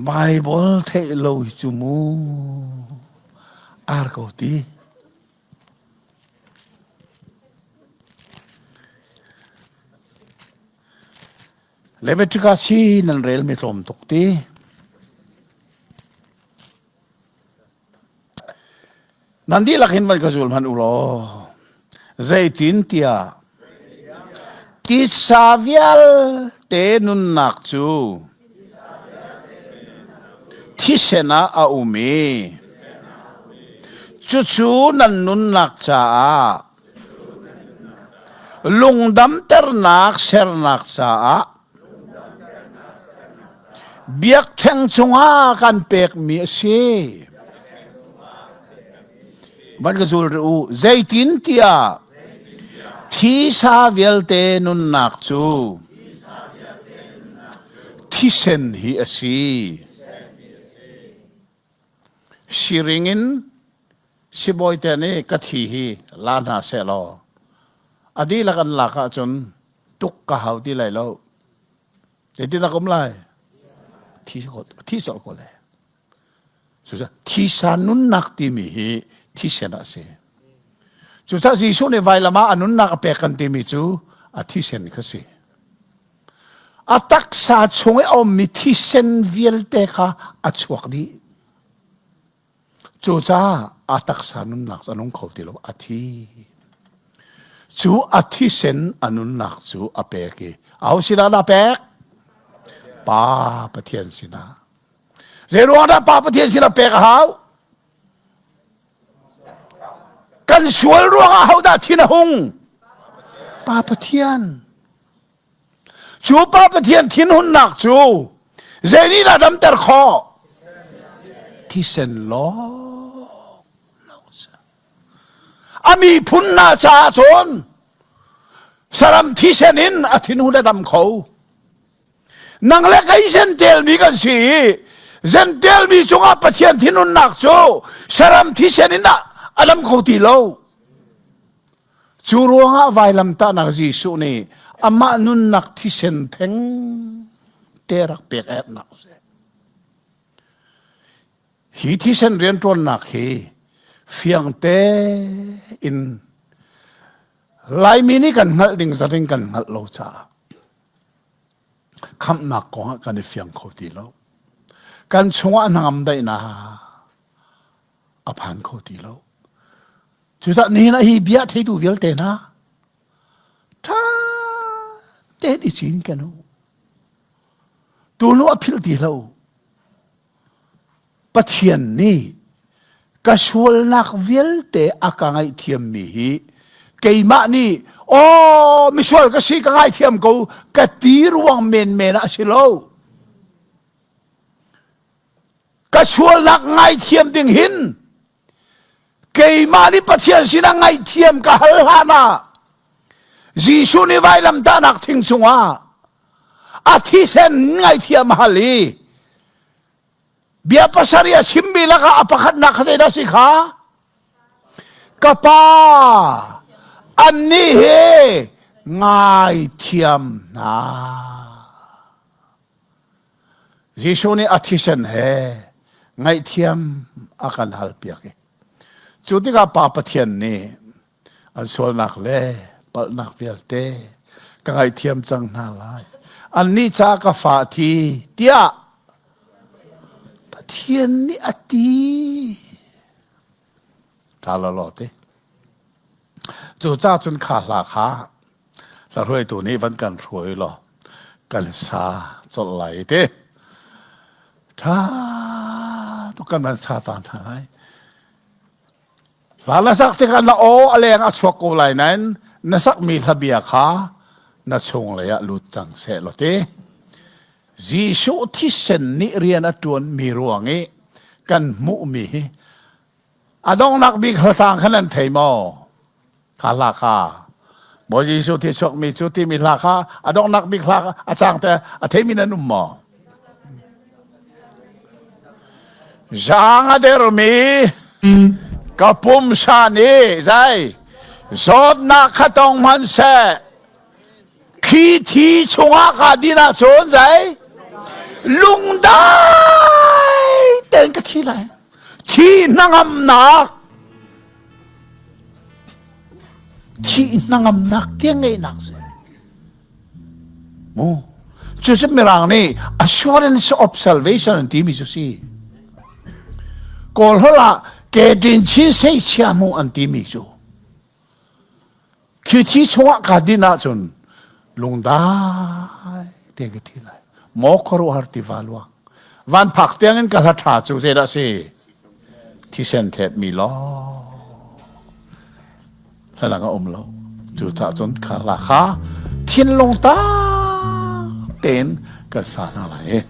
Bible thei lo hi chu mu ar ko ti Levitika si nan rel mi som tok ti Nandi lakin man kazul man ulo Zaitin tia Tisavial te nun nak chu Tisena a umi Chuchu nan nun nak cha Lungdam ternak sernak cha Biak theng chunga kan pek mi si Ban kazul ru Zaitin tia Thi sa velte nun nak chu Thisen hi asi Siringin Siboy tene kathi hi lana se lo Adi lakan laka chun tuk ka hau ti lai lo Edi na kum lai Thi so ko le So sa thi sa nun nak ti mi hi Thisen ase Chu sa Jisu ne vai lama anun nak apekan ti mi chu a thisen kasi Atak sa chunge o mi thisen vielte kha achuak di Chu cha atak sa nun nak anong khoti lo athi Chu athisen anun nak chu apeki Au sila na pek Pa pathian sina Zero ada pa pathian sina pek hau Kan sual ruang hau da thina hung Pa pathian Chu pa pathian thin hun nak chu Zeni na dam ter kho Thisen lo Ami phun na cha chon Saram thisenin athin hun dam kho Nang le kai sen tel mi kan si Zen tel mi chunga pathian thin hun nak chu Saram thisenin na Alam ko ti lo Churuanga vai lam ta nak Jisu ni ama nun nak thisen theng terak pek et nak se Hi thisen rian ton nak hi fiang te in lai mini kan ngal ding zaring kan ngal lo cha kham nak ko kan fiang ko ti lo kan chunga nangam dai na aphan ko ti lo Chu sa ni na hi bia thei du vel te na Tha te di chin ka no Tu no apil ti lo Pathian ni Kasual nak vel te akangai thiam mi hi Keima ni ô mi sual cái gì cái ngay thiam câu cái tí ruộng mền mền à xí lâu cái sual nạc ngay thiam tiếng hin cái mà đi bắt thiam xin ngay thiam cái hal hana Giêsu ni vai lam ta nak thing chunga a thi sen ngay thiam hali bia pasaria chimbi laka apakhat na khate da sikha kapa anni he ngai thiam na Giêsu ni athisen he ngai thiam akan hal piake chuti ka pa pathian ni an sol nak le pal nak pialte ka ngai thiam chang na lai anni cha ka fa thi tia thiên ni ati ta lo lo te chu cha chun kha la kha la roi tu ni van kan roi lo kan sa chol lai te tha tu kan man sa tan thai la la sak te kan la o aleng a chok ko lai nan na sak mi thabia kha na chung le ya lu chang se lo te Giêsu thi sen ni rian atuan mi ruangi kan mu mi adong nak bi khatang khanan thei mo khala kha bo Giêsu thi chok mi chu ti mi la kha adong nak bi kha achang te a thei mi na num mo jang ader mi kapum sa ni zai zot na khatong man se khi thi chunga ka dina chon zai lung dai tên cái thi lại thi nangam nak thi nangam nak tiếng nghe nak rồi mo Joseph merang ni assurance of salvation ti mi susi kol hola ke din chi sei chiamu an ti mi su khi thi chunga ka dina chon lung dai tên cái thi lại mò khổ har ti valwa van phak tiang in kala tha chu se da se thi sen thet mi lo la nga lo chu cha chon khala kha thiên long ta tên ka sa na lai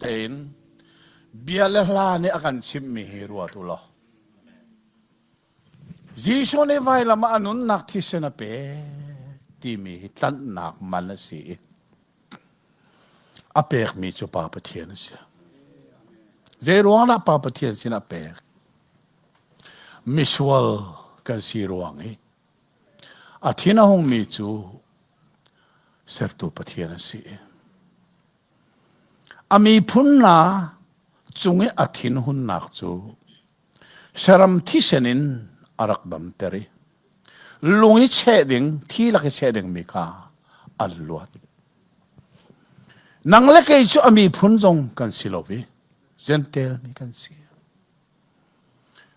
tein bialala ni akan sim mi hirua tu lo Jisu ne vai lama anun nak thi sena pe ti mi tan nak manasi apek mi chu pa pathian sia zeruang na pa pathian sina pek misual kan si ruang athina hong mi chu sertu pathian si ami phunna chunge athin hun nak chu saram thi senin arak bam teri lungi cheding thi laki cheding mi kha alluat nang le ke chu ami phun jong kan silowi gentle mi kan si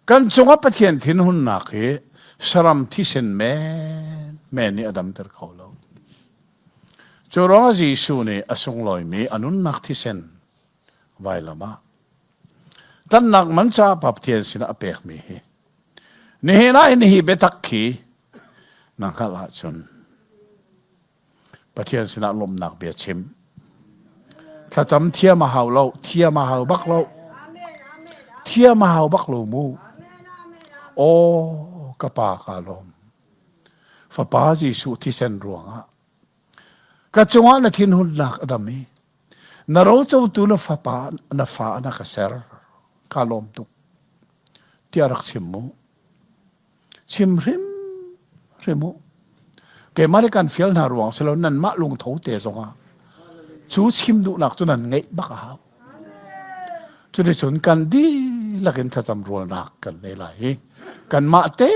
kan chunga pathian thin hun nak he saram thi sen me ni adam ter kholo chorong Jisu ne asung loi mi anun nak thi sen vai lama tan nak man cha pap thian sin apek mi hi ni na in hi betak khi nang khala chun pathian sin lom nak be chim tha cham thia ma hau lo thia ma hau bak lo thia ma hau bak lo mu o kapa ka lom fa pa Jisu thi sen ruanga ka chunga na thin hun nak adami na ro chau tu na fa pa na fa na ka ser ka lom tu tiarak chimmu chim rimu ke mari kan fiel na ruang selo nan ma lung tho te zonga chu chim du nak chu nan ngei baka ha chu de chun kan di lakin tha cham rol nak kan le lai kan ma te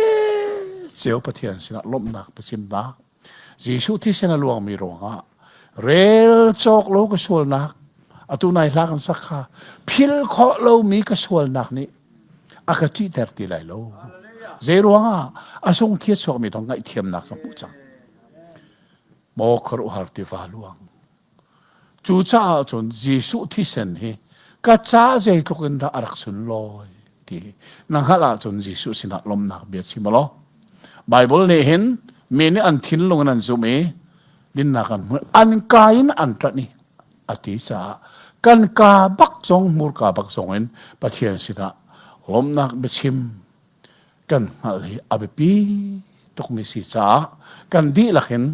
cheu pathian sina lom nak pachim na Jisu thi sena luang mi ronga rel chok lo ka sual nak atu nai lakan sakha phil kho lo mi ka sual nak ni akati ter ti lai lo zeruanga asong thia chok mi thong ngai thiam nak ka puchang mo khor har ti va luang chu cha chon Jisu thi sen hi ka cha je ko ken da arak sun loi ti nang hala chon Jisu sina lom nak be chimalo Bible ne hin meni an thin long nan zume din na kan an kain an tani ati cha kan ka bak song mur ka bak song en pathian sina lom nak be chim kan hali abepi tok mi si cha kan di lakin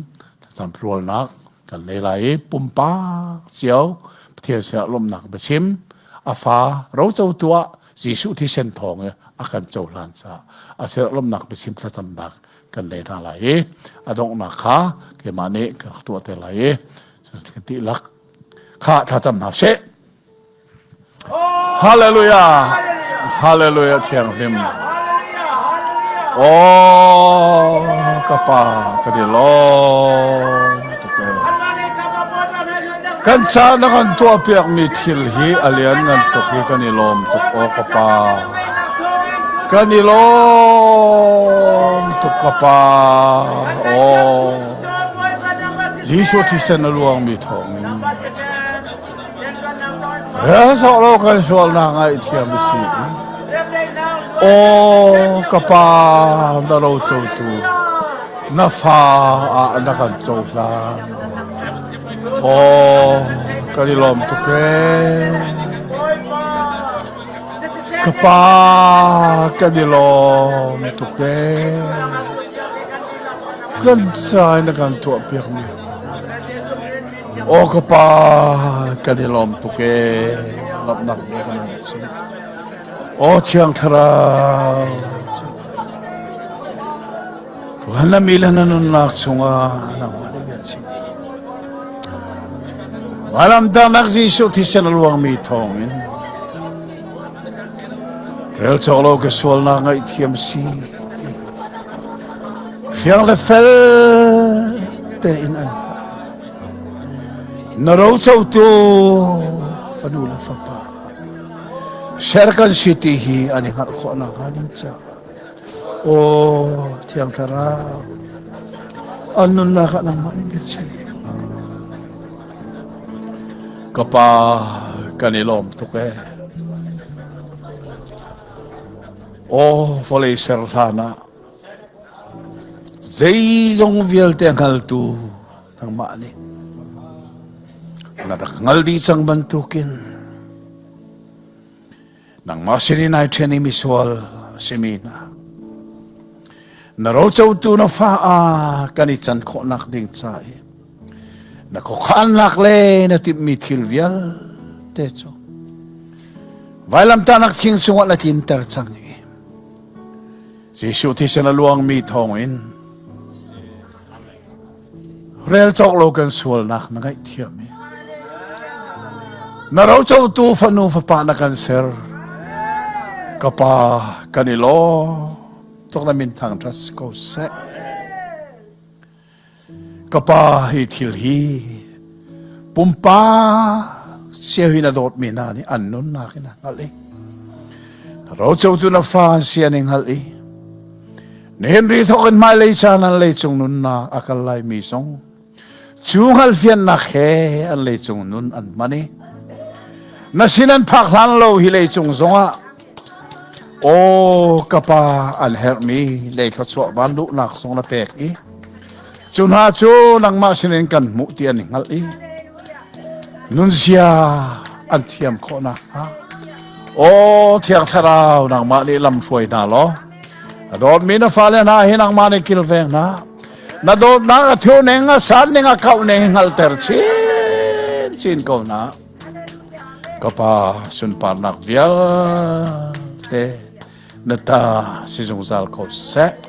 sam rol nak kan le lai pumpa chiao pathian sina lom nak be chim afa ro chau tua Jisu thi sen thong akan chau lan cha ase lom nak be chim tha cham nak kan le na lai adong na kha ke mane ka tu te lai ti lak kha tha cham na se hallelujah hallelujah thiang lim oh kapa ka di lo kan cha na kan tu apiak mi thil hi alian ngan to ki kan ni lom to o kapa kanilom to kapa o Jisu thi sen luang mi thong ya so lo kan sual na ngai thiam si o kapa da lo chou tu na fa na kan chou la o kanilom to ke kapa kanilom tuke kan sai na kan tu piak mi o kapa kanilom tuke lap nak kan sing o chiang thara wana milan nan nak sunga na wani ya chi walam da nak Jisu thi sen luang mi thong rel cholo ke sual na ngai thiam si fiang le fel te in an na ro chau tu fanu la fa pa sherkan city hi ani har kho na hanin cha o thiang thara annun na ka na mani be chi kapa kanilom to ke o folei serthana zai zong viel te ngal tu nang ma ni na ngal di chang ban tukin nang masini na training misual simina na ro chau tu na fa a kanichan kho nak ding chai na ko khan lak le na tip mi thil vial te chu vailam ta nak thing chunga na tin ter chang e Jesu thi sana luang mi thong in rel chok lo kan sual nak na ngai thiam e na ro chau tu fa nu fa pa na kan ser kapa kanilo tok na min thang tras ko se kapa hi thil hi pumpa sia hi na dot mi na ni an nun na kina ngali ro chau tu na fa sia ning hali ne henry thokin mai le chan an le chung nun na akal lai mi song chung hal fian na khe an le chung nun an mani na sinan phak hlan lo hi le chung zonga o kapa an her mi le tho chwa ban lu nak song na pek i chun ha chu nang ma sinen kan mu ti an ngal i nun sia an thiam kho na ha o thiang tharau nang ma ni lam shoi na lo dot mi na fa le na hi nang ma ni kil veng na dot na thyo ne nga san ne nga kau ne ngal ter chin ko na kapa sun par nak vial te nata si jong zal ko se